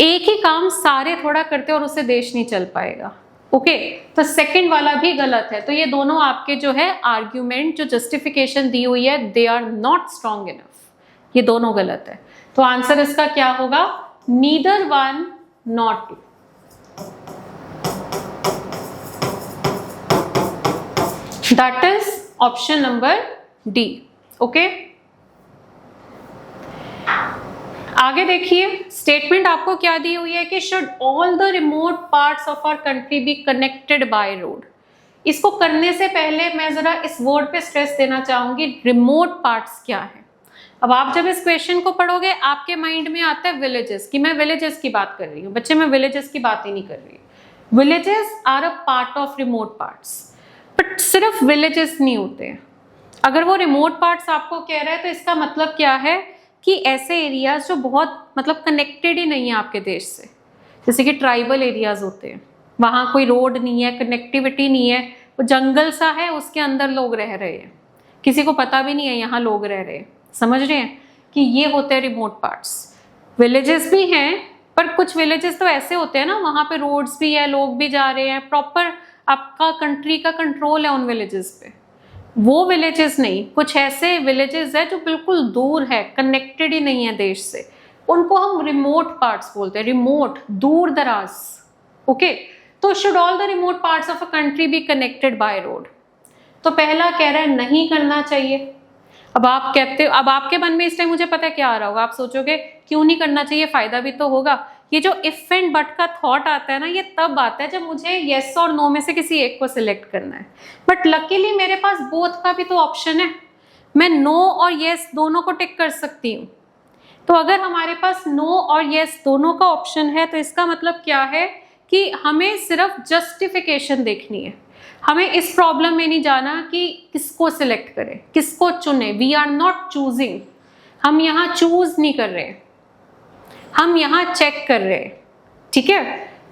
एक ही काम सारे थोड़ा करते और उससे देश नहीं चल पाएगा। ओके, तो सेकंड वाला भी गलत है। तो ये दोनों आपके जो है आर्ग्यूमेंट, जो जस्टिफिकेशन दी हुई है, they are not strong enough. ये दोनों गलत है। तो आंसर इसका क्या होगा? Neither one not two. That is option number D. Okay, आगे देखिए, स्टेटमेंट आपको क्या दी हुई है कि should all the remote parts of our country be connected by road. इसको करने से पहले मैं जरा इस वर्ड पे स्ट्रेस देना चाहूंगी, रिमोट पार्ट्स क्या है। अब आप जब इस क्वेश्चन को पढ़ोगे आपके माइंड में आता है विलेजेस, कि मैं विलेजेस की बात कर रही हूँ। बच्चे, मैं विलेजेस की बात ही नहीं कर रही। Villages are a part of remote parts, but सिर्फ विलेजेस नहीं होते हैं। अगर वो रिमोट पार्ट्स आपको कह रहा है तो इसका मतलब क्या है कि ऐसे एरियाज जो बहुत मतलब कनेक्टेड ही नहीं है आपके देश से, जैसे कि ट्राइबल एरियाज होते हैं, वहाँ कोई रोड नहीं है, कनेक्टिविटी नहीं है, वो जंगल सा है, उसके अंदर लोग रह रहे हैं, किसी को पता भी नहीं है यहाँ लोग रह रहे हैं। समझ रहे हैं कि ये होते हैं रिमोट पार्ट्स। विलेजेस भी हैं पर कुछ विलेजेस तो ऐसे होते हैं ना, वहां पे रोड्स भी है, लोग भी जा रहे हैं, प्रॉपर आपका कंट्री का कंट्रोल है उन विलेजेस पे। वो विलेजेस नहीं, कुछ ऐसे विलेजेस है जो बिल्कुल दूर है, कनेक्टेड ही नहीं है देश से, उनको हम रिमोट पार्ट्स बोलते हैं, रिमोट, दूर दराज। ओके, तो should all the remote parts of a country be connected by road? तो पहला कह रहा है नहीं करना चाहिए। अब आप कहते हो, अब आपके मन में इस टाइम मुझे पता है क्या आ रहा होगा, आप सोचोगे क्यों नहीं करना चाहिए, फायदा भी तो होगा। ये जो इफ एंड बट का थॉट आता है ना, ये तब आता है जब मुझे येस और नो में से किसी एक को सिलेक्ट करना है। बट लकीली मेरे पास बोथ का भी तो ऑप्शन है, मैं नो और येस दोनों को टिक कर सकती हूँ। तो अगर हमारे पास नो और येस दोनों का ऑप्शन है, तो इसका मतलब क्या है कि हमें सिर्फ जस्टिफिकेशन देखनी है। हमें इस प्रॉब्लम में नहीं जाना कि किसको सिलेक्ट करें, किसको चुने। वी आर नॉट चूजिंग, हम यहाँ चूज नहीं कर रहे, हम यहाँ चेक कर रहे हैं। ठीक है,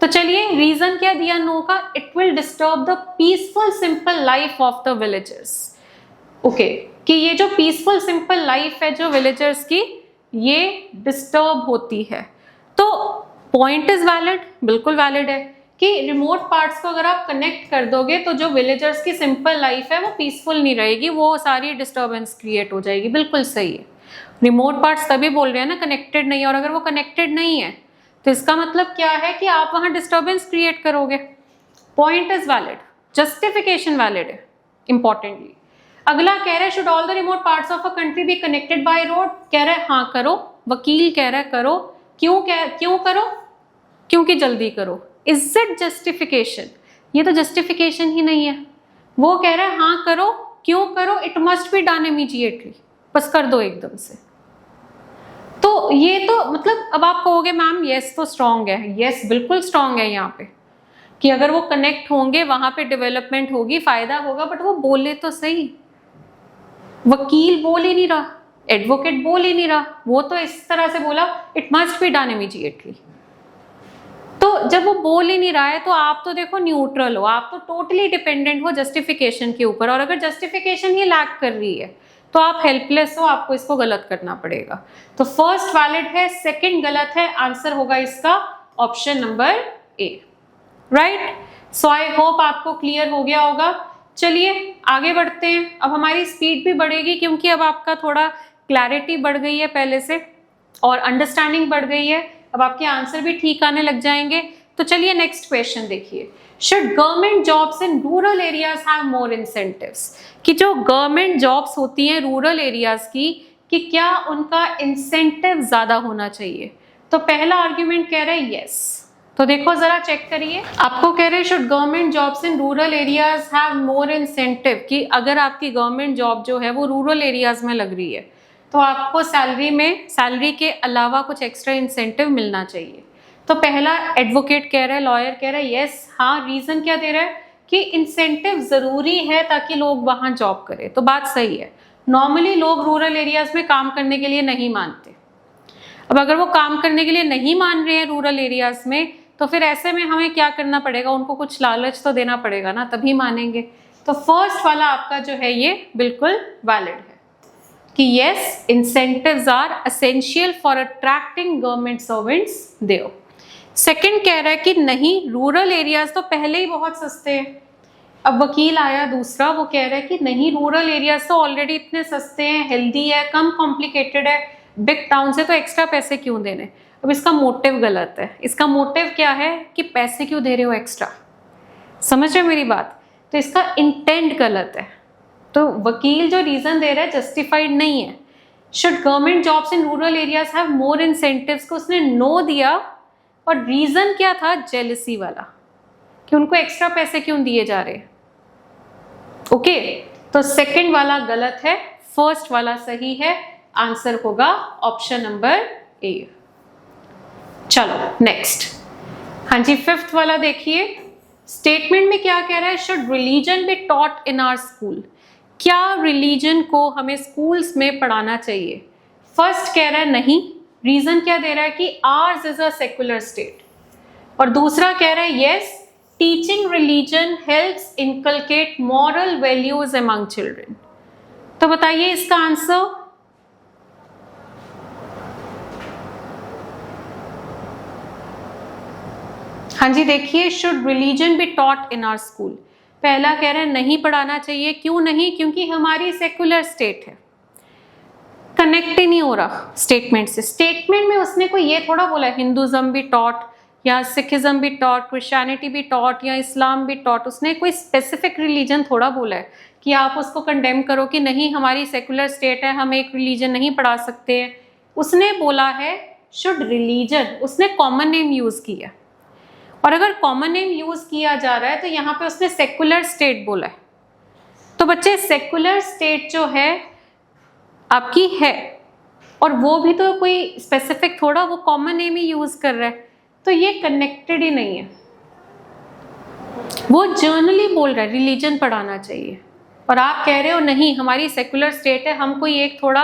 तो चलिए रीजन क्या दिया नो का, it will disturb the peaceful simple life of the villagers. Okay, कि ये जो पीसफुल सिंपल लाइफ है जो विलेजर्स की, ये डिस्टर्ब होती है। तो पॉइंट इज वैलिड, बिल्कुल वैलिड है कि रिमोट पार्ट्स को अगर आप कनेक्ट कर दोगे तो जो विलेजर्स की सिंपल लाइफ है वो पीसफुल नहीं रहेगी, वो सारी डिस्टर्बेंस क्रिएट हो जाएगी। बिल्कुल सही है, रिमोट पार्ट्स तभी बोल रहे हैं ना कनेक्टेड नहीं है, और अगर वो कनेक्टेड नहीं है तो इसका मतलब क्या है कि आप वहां डिस्टर्बेंस क्रिएट करोगे। Point is valid, justification valid है इंपॉर्टेंटली। अगला कह रहा है should all the remote parts of a country be connected by road? कह रहा है हाँ करो, वकील कह रहा है करो। क्यों करो? क्योंकि जल्दी करो। Is it justification? ये तो जस्टिफिकेशन ही नहीं है। वो कह रहा है हाँ करो, क्यों करो? It must be done immediately, बस कर दो एकदम से। तो ये तो मतलब, अब आप कहोगे मैम यस तो स्ट्रांग है, यस बिल्कुल स्ट्रांग है यहाँ पे कि अगर वो कनेक्ट होंगे वहां पे डेवलपमेंट होगी, फायदा होगा। बट वो बोले तो सही, वकील बोल ही नहीं रहा, एडवोकेट बोल ही नहीं रहा, वो तो इस तरह से बोला it must be done immediately. तो जब वो बोल ही नहीं रहा है तो आप तो देखो न्यूट्रल हो, आप तो टोटली डिपेंडेंट हो जस्टिफिकेशन के ऊपर। और अगर जस्टिफिकेशन ही लैक कर रही है तो आप हेल्पलेस हो, आपको इसको गलत करना पड़ेगा। तो फर्स्ट वैलिड है, सेकंड गलत है। आंसर होगा इसका option number A, right. So I hope आपको क्लियर हो गया होगा। चलिए आगे बढ़ते हैं। अब हमारी स्पीड भी बढ़ेगी क्योंकि अब आपका थोड़ा क्लैरिटी बढ़ गई है पहले से और अंडरस्टैंडिंग बढ़ गई है। अब आपके आंसर भी ठीक आने लग जाएंगे। तो चलिए नेक्स्ट क्वेश्चन देखिए, should government jobs in rural areas have more incentives? कि जो गवर्नमेंट जॉब्स होती हैं रूरल एरियाज की, कि क्या उनका इंसेंटिव ज्यादा होना चाहिए? तो पहला आर्ग्यूमेंट कह रहा है यस। तो देखो जरा चेक करिए, आपको कह रहे हैं should government jobs in rural areas have more incentive, कि अगर आपकी गवर्नमेंट जॉब जो है वो रूरल एरियाज में लग रही है तो आपको सैलरी के अलावा कुछ एक्स्ट्रा इंसेंटिव मिलना चाहिए। तो पहला एडवोकेट कह रहा है, लॉयर कह रहा है यस। हाँ, रीजन क्या दे रहा है कि इंसेंटिव जरूरी है ताकि लोग वहां जॉब करें। तो बात सही है, नॉर्मली लोग रूरल एरियाज में काम करने के लिए नहीं मानते। अब अगर वो काम करने के लिए नहीं मान रहे हैं रूरल एरियाज में, तो फिर ऐसे में हमें क्या करना पड़ेगा, उनको कुछ लालच तो देना पड़ेगा ना, तभी मानेंगे। तो फर्स्ट वाला आपका जो है ये बिल्कुल वैलिड है कि yes, incentives are essential for attracting government servants there. Second कह रहा है कि नहीं, रूरल एरियाज तो पहले ही बहुत सस्ते हैं। अब वकील आया दूसरा, वो कह रहा है कि नहीं, रूरल एरियाज तो ऑलरेडी इतने सस्ते हैं, हेल्दी है, कम कॉम्प्लिकेटेड है, बिग टाउन से तो एक्स्ट्रा पैसे क्यों देने। अब इसका मोटिव गलत है। इसका मोटिव क्या है कि पैसे क्यों दे रहे हो एक्स्ट्रा, समझ रहे हो मेरी बात? तो इसका इंटेंट गलत है। तो वकील जो रीजन दे रहा है जस्टिफाइड नहीं है। Should government jobs in rural areas have more incentives को उसने नो दिया, और रीजन क्या था, जेलसी वाला, कि उनको एक्स्ट्रा पैसे क्यों दिए जा रहे हैं। ओके, तो सेकंड वाला गलत है, फर्स्ट वाला सही है। आंसर होगा ऑप्शन नंबर ए। चलो नेक्स्ट, हाँ जी, फिफ्थ वाला देखिए। स्टेटमेंट में क्या कह रहा है, should religion be taught in our school? क्या रिलीजन को हमें स्कूल्स में पढ़ाना चाहिए? फर्स्ट कह रहा है नहीं। रीजन क्या दे रहा है कि ours is a secular state. और दूसरा कह रहा है yes, teaching religion helps inculcate moral values among children. तो बताइए इसका आंसर। हाँ जी, देखिए, should religion be taught in our school. पहला कह रहे हैं नहीं पढ़ाना चाहिए। क्यों नहीं? क्योंकि हमारी सेकुलर स्टेट है। कनेक्ट ही नहीं हो रहा स्टेटमेंट से। स्टेटमेंट में उसने कोई ये थोड़ा बोला हिंदुज्म भी टॉट या सिखिज्म भी टॉट, क्रिश्चियनिटी भी टॉट या इस्लाम भी टॉट। उसने कोई स्पेसिफिक रिलीजन थोड़ा बोला है कि आप उसको कंडेम करो कि नहीं हमारी सेकुलर स्टेट है, हम एक रिलीजन नहीं पढ़ा सकते हैं। उसने बोला है शुड रिलीजन, उसने कॉमन नेम यूज किया। और अगर कॉमन नेम यूज किया जा रहा है तो यहाँ पे उसने सेकुलर स्टेट बोला है। तो बच्चे, सेकुलर स्टेट जो है आपकी है, और वो भी तो कोई स्पेसिफिक थोड़ा, वो कॉमन नेम ही यूज कर रहा है, तो ये कनेक्टेड ही नहीं है। वो जर्नली बोल रहा है रिलीजन पढ़ाना चाहिए, और आप कह रहे हो नहीं हमारी सेकुलर स्टेट है, हम कोई एक थोड़ा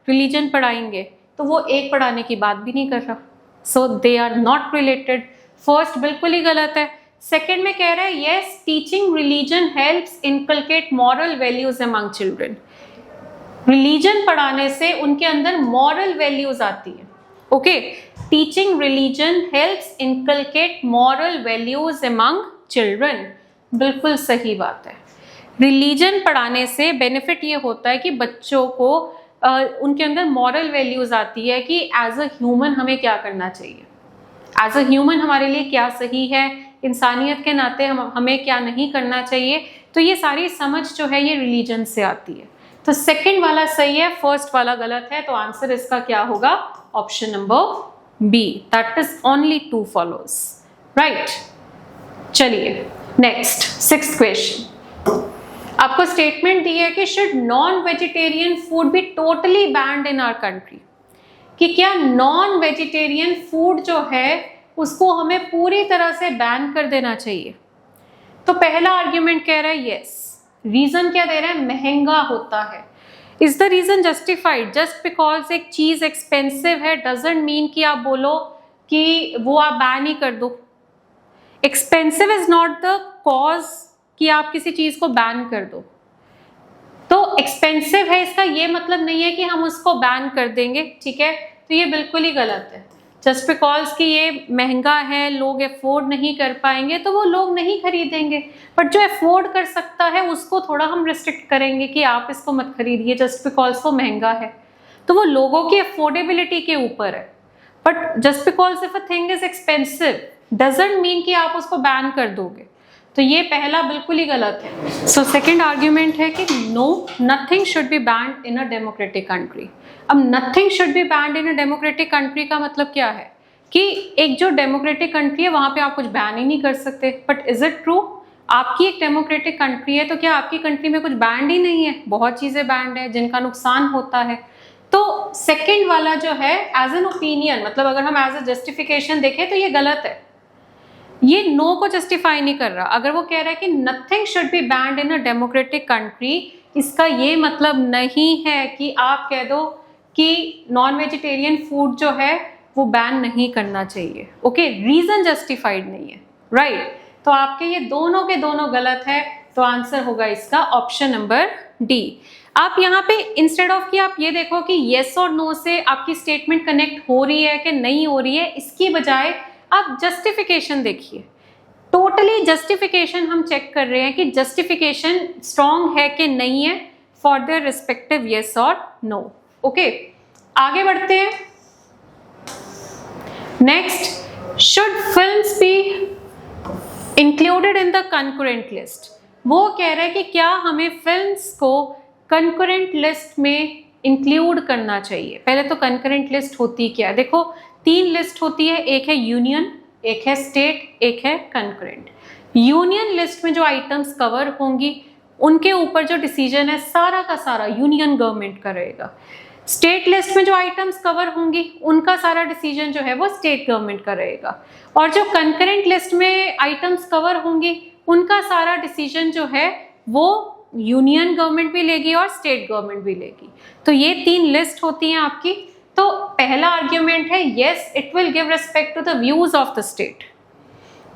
रिलीजन पढ़ाएंगे, तो वो एक पढ़ाने की बात भी नहीं कर रहा। So they are not related. First बिल्कुल ही गलत है। सेकेंड में कह रहा है yes teaching religion helps inculcate moral values among children. Religion पढ़ाने से उनके अंदर मॉरल वैल्यूज आती है। Okay, teaching religion helps inculcate moral values among children, बिल्कुल सही बात है। रिलीजन पढ़ाने से बेनिफिट ये होता है कि बच्चों को उनके अंदर मॉरल वैल्यूज आती है कि एज अ ह्यूमन हमें क्या करना चाहिए, एज अ ह्यूमन हमारे लिए क्या सही है, इंसानियत के नाते हमें क्या नहीं करना चाहिए। तो ये सारी समझ जो है ये रिलीजन से आती है। तो सेकंड वाला सही है, फर्स्ट वाला गलत है। तो आंसर इसका क्या होगा? Option number B, that is only two follows, right. चलिए नेक्स्ट, सिक्स्थ क्वेश्चन। आपको स्टेटमेंट दी है कि should non vegetarian food be totally banned in our country, कि क्या नॉन वेजिटेरियन फूड जो है उसको हमें पूरी तरह से बैन कर देना चाहिए। तो पहला आर्ग्यूमेंट कह रहा है यस। रीजन क्या दे रहा है? महंगा होता है। Is the reason justified? Just because एक चीज एक्सपेंसिव है डजंट मीन कि आप बोलो कि वो आप बैन ही कर दो। Expensive is not the cause कि आप किसी चीज को बैन कर दो। तो एक्सपेंसिव है इसका ये मतलब नहीं है कि हम उसको बैन कर देंगे, ठीक है। तो ये बिल्कुल ही गलत है। जस्ट बिकॉज कि ये महंगा है, लोग अफोर्ड नहीं कर पाएंगे, तो वो लोग नहीं खरीदेंगे। बट जो अफोर्ड कर सकता है उसको थोड़ा हम रिस्ट्रिक्ट करेंगे कि आप इसको मत खरीदिए जस्ट बिकॉज वो महंगा है। तो वो लोगों की अफोर्डेबिलिटी के ऊपर है। But just because if a thing is expensive doesn't mean कि आप उसको बैन कर दोगे। तो ये पहला बिल्कुल ही गलत है। सो सेकेंड आर्ग्यूमेंट है कि no, nothing should be banned in a democratic country. अब nothing should be banned in a democratic country का मतलब क्या है कि एक जो डेमोक्रेटिक कंट्री है वहां पे आप कुछ बैन ही नहीं कर सकते। But is it true? आपकी एक डेमोक्रेटिक कंट्री है तो क्या आपकी कंट्री में कुछ बैंड ही नहीं है? बहुत चीजें बैंड है जिनका नुकसान होता है। तो सेकेंड वाला जो है एज एन ओपिनियन, मतलब अगर हम एज अ जस्टिफिकेशन देखें तो ये गलत है। ये नो को जस्टिफाई नहीं कर रहा। अगर वो कह रहा है कि nothing should be banned in a democratic country, इसका ये मतलब नहीं है कि आप कह दो कि नॉन वेजिटेरियन फूड जो है वो बैन नहीं करना चाहिए। ओके, रीजन जस्टिफाइड नहीं है, राइट। तो आपके ये दोनों के दोनों गलत है। तो आंसर होगा इसका ऑप्शन नंबर डी। आप यहाँ पे इंस्टेड ऑफ कि आप ये देखो कि येस और नो से आपकी स्टेटमेंट कनेक्ट हो रही है कि नहीं हो रही है, इसकी बजाय आप जस्टिफिकेशन देखिए। टोटली जस्टिफिकेशन हम चेक कर रहे हैं कि जस्टिफिकेशन स्ट्रॉन्ग है कि नहीं है फॉर देयर रिस्पेक्टिव येस और नो। ओके, आगे बढ़ते हैं। Next, should films be included in the concurrent list. वो कह रहे हैं कि क्या हमें फिल्म्स को कंकरेंट लिस्ट में इंक्लूड करना चाहिए। पहले तो कंकरेंट लिस्ट होती क्या है? देखो, 3 लिस्ट होती है, एक है यूनियन, एक है स्टेट, एक है कंकरेंट। यूनियन लिस्ट में जो आइटम्स कवर होंगी उनके ऊपर जो डिसीजन है सारा का सारा यूनियन गवर्नमेंट का रहेगा। स्टेट लिस्ट में जो आइटम्स कवर होंगी उनका सारा डिसीजन जो है वो स्टेट गवर्नमेंट का रहेगा। और जो कंकरेंट लिस्ट में आइटम्स कवर होंगी उनका सारा डिसीजन जो है वो यूनियन गवर्नमेंट भी लेगी और स्टेट गवर्नमेंट भी लेगी। तो ये 3 लिस्ट होती हैं आपकी। तो पहला आर्ग्यूमेंट है yes, it will give respect to the views of the state.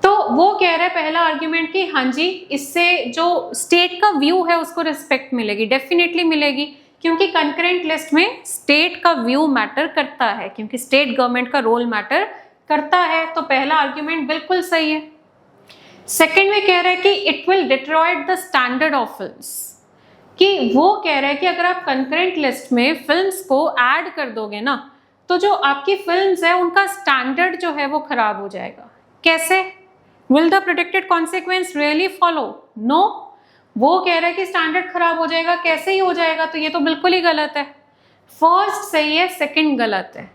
तो वो कह रहा है पहला आर्ग्यूमेंट कि हाँ जी, इससे जो स्टेट का व्यू है उसको रिस्पेक्ट मिलेगी, डेफिनेटली मिलेगी, क्योंकि कंकरेंट लिस्ट में स्टेट का व्यू मैटर करता है, क्योंकि स्टेट गवर्नमेंट का रोल मैटर करता है। तो पहला आर्ग्यूमेंट बिल्कुल सही है। सेकंड में कह रहा है कि it will Detroit the standard of films, कि वो कह रहा है कि अगर आप कंकरेंट लिस्ट में फिल्म्स को ऐड कर दोगे ना तो जो आपकी फिल्म्स है उनका स्टैंडर्ड जो है वो खराब हो जाएगा। कैसे? Will the predicted consequence really follow? No. वो कह रहा है कि स्टैंडर्ड खराब हो जाएगा। कैसे ही हो जाएगा? तो ये तो बिल्कुल ही गलत है। फर्स्ट सही है, सेकंड गलत है।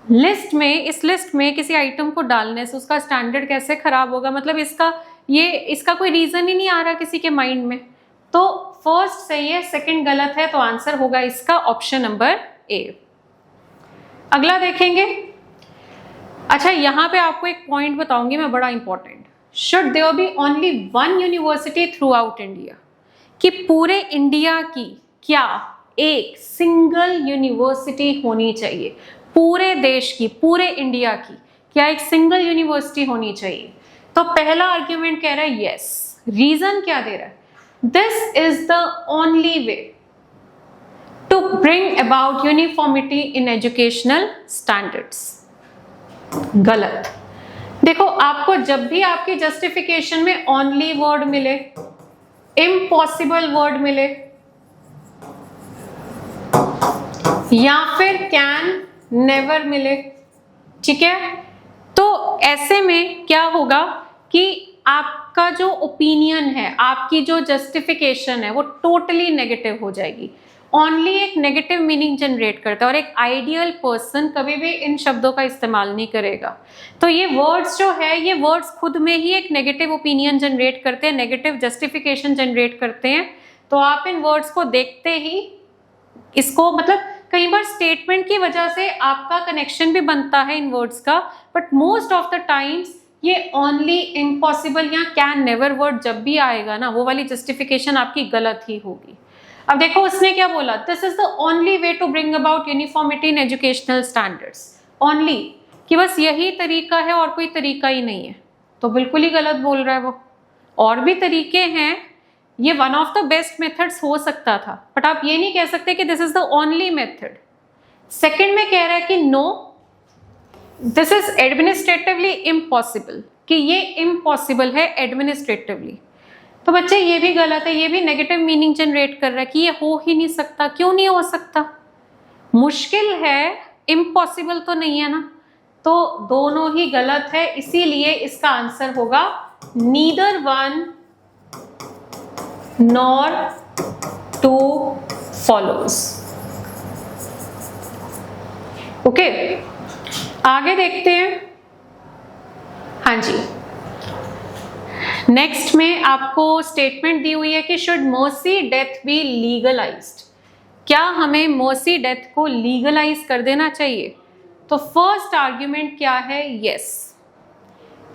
लिस्ट में, इस लिस्ट में किसी आइटम को डालने से उसका स्टैंडर्ड कैसे खराब होगा? मतलब इसका कोई रीजन ही नहीं आ रहा किसी के माइंड में। तो फर्स्ट सही है, सेकंड गलत है, तो आंसर होगा इसका ऑप्शन नंबर ए। अगला देखेंगे। अच्छा, यहां पे आपको एक पॉइंट बताऊंगी मैं, बड़ा important. Should there be only one university throughout India, कि पूरे इंडिया की क्या एक सिंगल यूनिवर्सिटी होनी चाहिए? पूरे देश की, पूरे इंडिया की क्या एक सिंगल यूनिवर्सिटी होनी चाहिए? तो पहला आर्ग्यूमेंट कह रहा है यस। रीजन क्या दे रहा है? This is the only way to bring about uniformity in educational standards. गलत। देखो, आपको जब भी आपकी जस्टिफिकेशन में ओनली वर्ड मिले, इम्पॉसिबल वर्ड मिले या फिर कैन नेवर मिले, ठीक है, तो ऐसे में क्या होगा कि आपका जो ओपिनियन है, आपकी जो जस्टिफिकेशन है वो टोटली नेगेटिव हो जाएगी। ओनली एक नेगेटिव मीनिंग जनरेट करता है और एक आइडियल पर्सन कभी भी इन शब्दों का इस्तेमाल नहीं करेगा। तो ये वर्ड्स जो है, ये वर्ड्स खुद में ही एक नेगेटिव ओपिनियन जनरेट करते हैं, नेगेटिव जस्टिफिकेशन जनरेट करते हैं। तो आप इन वर्ड्स को देखते ही इसको, मतलब कई बार स्टेटमेंट की वजह से आपका कनेक्शन भी बनता है इन वर्ड्स का, but most of the times ये ओनली, इम्पॉसिबल या कैन नेवर वर्ड जब भी आएगा ना, वो वाली जस्टिफिकेशन आपकी गलत ही होगी। अब देखो उसने क्या बोला, this is the only way to bring about uniformity in educational standards. Only, कि बस यही तरीका है और कोई तरीका ही नहीं है, तो बिल्कुल ही गलत बोल रहा है वो। और भी तरीके हैं, ये one of the best methods हो सकता था, बट आप ये नहीं कह सकते कि this is the only method. Second में कह रहा है कि no, this is administratively impossible, कि ये इम्पॉसिबल है एडमिनिस्ट्रेटिवली। तो बच्चे ये भी गलत है, ये भी नेगेटिव मीनिंग जनरेट कर रहा है कि ये हो ही नहीं सकता। क्यों नहीं हो सकता? मुश्किल है, इम्पॉसिबल तो नहीं है ना। तो दोनों ही गलत है, इसीलिए इसका आंसर होगा neither one nor two follows. Okay, आगे देखते हैं। हाँ जी, नेक्स्ट में आपको स्टेटमेंट दी हुई है कि should mercy death B legalised, क्या हमें मर्सी डेथ को लीगलाइज कर देना चाहिए? तो फर्स्ट आर्ग्यूमेंट क्या है? यस।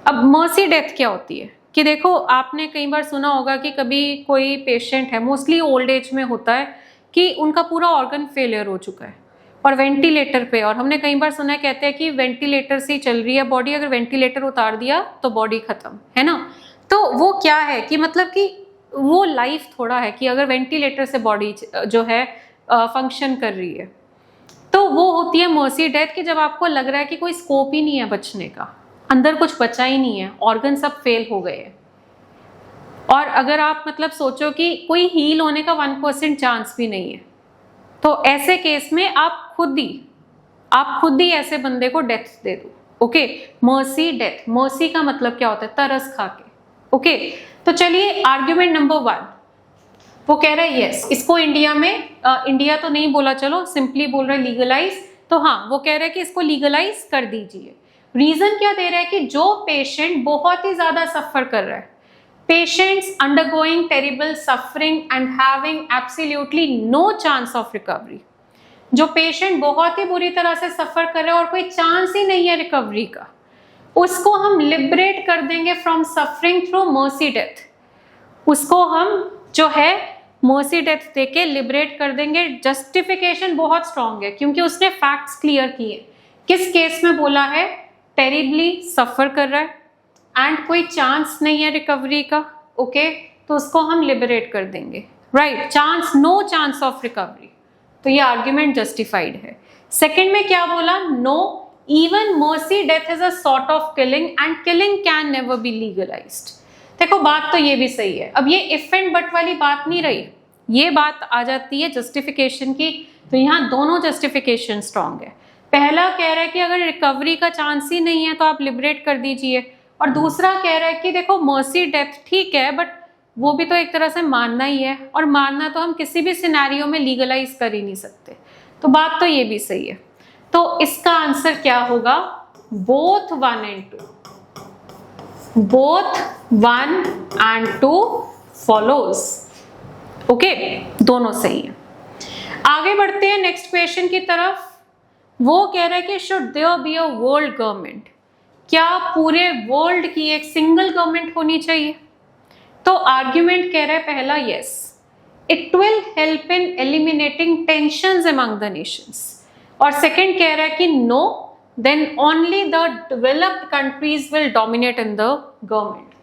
अब मर्सी डेथ क्या होती है कि देखो, आपने कई बार सुना होगा कि कभी कोई पेशेंट है, मोस्टली ओल्ड एज में होता है, कि उनका पूरा ऑर्गन फेलियर हो चुका है और वेंटिलेटर पे, और हमने कई बार सुना है, कहते हैं कि वेंटिलेटर से ही चल रही है बॉडी, अगर वेंटिलेटर उतार दिया तो बॉडी खत्म, है ना। तो वो क्या है कि मतलब कि वो लाइफ थोड़ा है कि अगर वेंटिलेटर से बॉडी जो है फंक्शन कर रही है, तो वो होती है मर्सी डेथ, कि जब आपको लग रहा है कि कोई स्कोप ही नहीं है बचने का, अंदर कुछ बचा ही नहीं है, ऑर्गन सब फेल हो गए हैं, और अगर आप मतलब सोचो कि कोई हील होने का 1% चांस भी नहीं है, तो ऐसे केस में आप खुद ही ऐसे बंदे को डेथ दे दो। ओके, मर्सी डेथ, मर्सी का मतलब क्या होता है? तरस खा के। ओके, तो चलिए आर्ग्यूमेंट नंबर 1, वो कह रहा है यस, इसको इंडिया में, इंडिया तो नहीं बोला, चलो सिंपली बोल रहा है लीगलाइज, तो हाँ वो कह रहा है कि इसको लीगलाइज कर दीजिए। रीजन क्या दे रहा है कि जो पेशेंट बहुत ही ज्यादा सफर कर रहा है, patients undergoing terrible suffering and having absolutely no chance of recovery, जो पेशेंट बहुत ही बुरी तरह से सफर कर रहे हैं और कोई चांस ही नहीं है रिकवरी का, उसको हम लिबरेट कर देंगे from suffering through mercy death. उसको हम जो है मर्सी डेथ देके लिबरेट कर देंगे। जस्टिफिकेशन बहुत स्ट्रांग है क्योंकि उसने फैक्ट्स क्लियर किए। किस केस में बोला है? टेरिबली सफर कर रहा है एंड कोई चांस नहीं है रिकवरी का। ओके, तो उसको हम लिबरेट कर देंगे। Right, chance, no chance of recovery, तो ये आर्ग्यूमेंट जस्टिफाइड है। सेकंड में क्या बोला? No, even mercy death is a sort of killing and killing can never be legalized. देखो बात तो ये भी सही है, अब ये इफ एंड बट वाली बात नहीं रही, ये बात आ जाती है जस्टिफिकेशन की। तो यहाँ दोनों जस्टिफिकेशन स्ट्रांग है। पहला कह रहा है कि अगर रिकवरी का चांस ही नहीं है तो आप लिबरेट कर दीजिए, और दूसरा कह रहा है कि देखो मर्सी डेथ ठीक है बट वो भी तो एक तरह से मारना ही है, और मारना तो हम किसी भी सिनेरियो में लीगलाइज कर ही नहीं सकते। तो बात तो ये भी सही है। तो इसका आंसर क्या होगा? Both 1 and 2, both 1 and 2 follows. Okay, दोनों सही है। आगे बढ़ते हैं नेक्स्ट क्वेश्चन की तरफ। वो कह रहा है कि should there be a world government, क्या पूरे वर्ल्ड की एक सिंगल गवर्नमेंट होनी चाहिए? तो आर्ग्यूमेंट कह रहा है पहला yes, it will help in eliminating tensions among the nations, और सेकंड कह रहा है कि no, then only the developed countries will dominate in the government.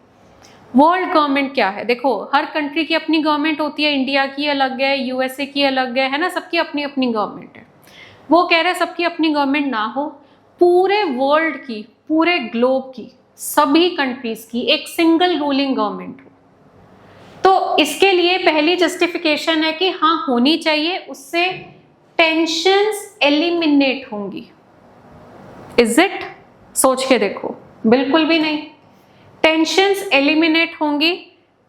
World government क्या है? देखो हर कंट्री की अपनी गवर्नमेंट होती है, इंडिया की अलग है, यूएसए की अलग है ना, सबकी अपनी अपनी गवर्नमेंट है। वो कह रहे हैं सबकी अपनी गवर्नमेंट ना हो, पूरे वर्ल्ड की, पूरे ग्लोब की, सभी कंट्रीज की एक सिंगल रूलिंग गवर्नमेंट हो। तो इसके लिए पहली जस्टिफिकेशन है कि हाँ होनी चाहिए, उससे टेंशंस एलिमिनेट होंगी। Is it? सोच के देखो, बिल्कुल भी नहीं। टेंशंस एलिमिनेट होंगी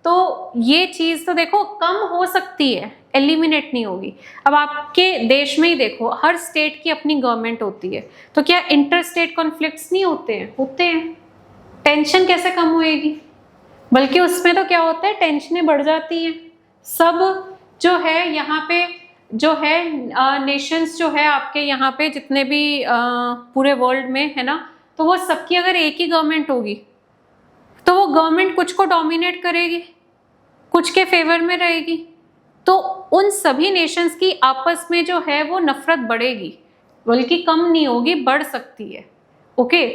तो ये चीज तो देखो कम हो सकती है, एलिमिनेट नहीं होगी। अब आपके देश में ही देखो, हर स्टेट की अपनी गवर्नमेंट होती है, तो क्या इंटर स्टेट कॉन्फ्लिक्ट्स नहीं होते हैं? होते हैं। टेंशन कैसे कम होएगी? बल्कि उसमें तो क्या होता है, टेंशनें बढ़ जाती हैं। सब जो है यहाँ पे जो है नेशंस जो है आपके यहाँ पे जितने भी पूरे वर्ल्ड में है ना, तो वो सबकी अगर एक ही गवर्नमेंट होगी तो वो गवर्नमेंट कुछ को डोमिनेट करेगी, कुछ के फेवर में रहेगी, तो उन सभी नेशंस की आपस में जो है वो नफरत बढ़ेगी, बल्कि कम नहीं होगी, बढ़ सकती है। ओके,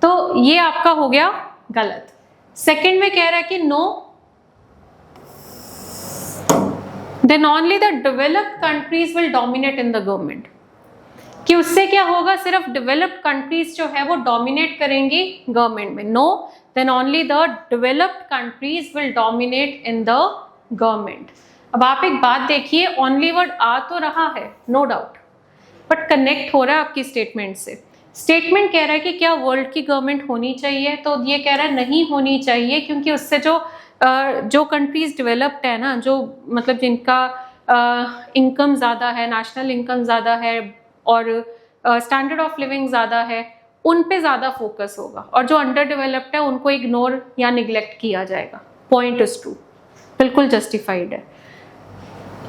तो ये आपका हो गया गलत। सेकंड में कह रहा है कि no, then only the developed countries will dominate in the government, कि उससे क्या होगा, सिर्फ डेवलप्ड कंट्रीज जो है वो डोमिनेट करेंगी गवर्नमेंट में। No, then only the developed countries will dominate in the government. अब आप एक बात देखिए, ओनली वर्ड आ तो रहा है नो डाउट, बट कनेक्ट हो रहा है आपकी स्टेटमेंट से। स्टेटमेंट कह रहा है कि क्या वर्ल्ड की गवर्नमेंट होनी चाहिए, तो ये कह रहा है नहीं होनी चाहिए, क्योंकि उससे जो कंट्रीज डेवलप्ड है ना, जो मतलब जिनका इनकम ज़्यादा है, नेशनल इनकम ज़्यादा है और स्टैंडर्ड ऑफ लिविंग ज़्यादा है, उन पे ज़्यादा फोकस होगा, और जो अंडर डेवलप्ड है उनको इग्नोर या निगलेक्ट किया जाएगा। पॉइंट इज ट्रू, बिल्कुल जस्टिफाइड है।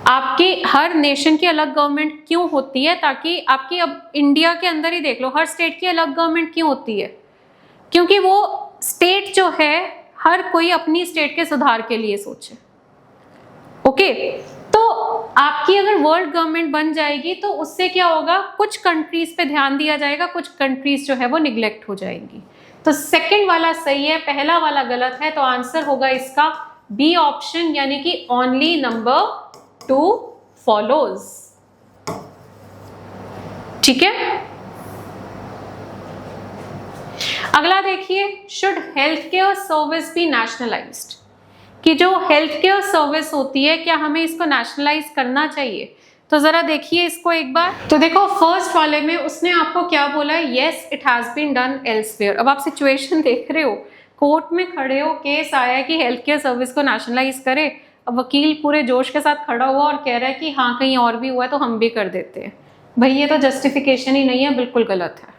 आपकी हर नेशन की अलग गवर्नमेंट क्यों होती है? ताकि आपकी, अब इंडिया के अंदर ही देख लो, हर स्टेट की अलग गवर्नमेंट क्यों होती है? क्योंकि वो स्टेट जो है हर कोई अपनी स्टेट के सुधार के लिए सोचे। ओके, तो आपकी अगर वर्ल्ड गवर्नमेंट बन जाएगी तो उससे क्या होगा, कुछ कंट्रीज पे ध्यान दिया जाएगा, कुछ कंट्रीज जो है वो निगलेक्ट हो जाएंगी। तो सेकंड वाला सही है, पहला वाला गलत है। तो आंसर होगा इसका बी ऑप्शन, यानी कि ओनली नंबर 2 फॉलोज। ठीक है, अगला देखिए, should health care service be nationalized, कि जो हेल्थ केयर सर्विस होती है क्या हमें इसको नेशनलाइज करना चाहिए? तो जरा देखिए इसको एक बार। तो देखो फर्स्ट वाले में उसने आपको क्या बोला है, yes it has been done elsewhere. अब आप सिचुएशन देख रहे हो, कोर्ट में खड़े हो, केस आया है कि हेल्थ केयर सर्विस को नेशनलाइज करे। अब वकील पूरे जोश के साथ खड़ा हुआ और कह रहा है कि हाँ कहीं और भी हुआ है तो हम भी कर देते हैं। भाई ये तो जस्टिफिकेशन ही नहीं है, बिल्कुल गलत है।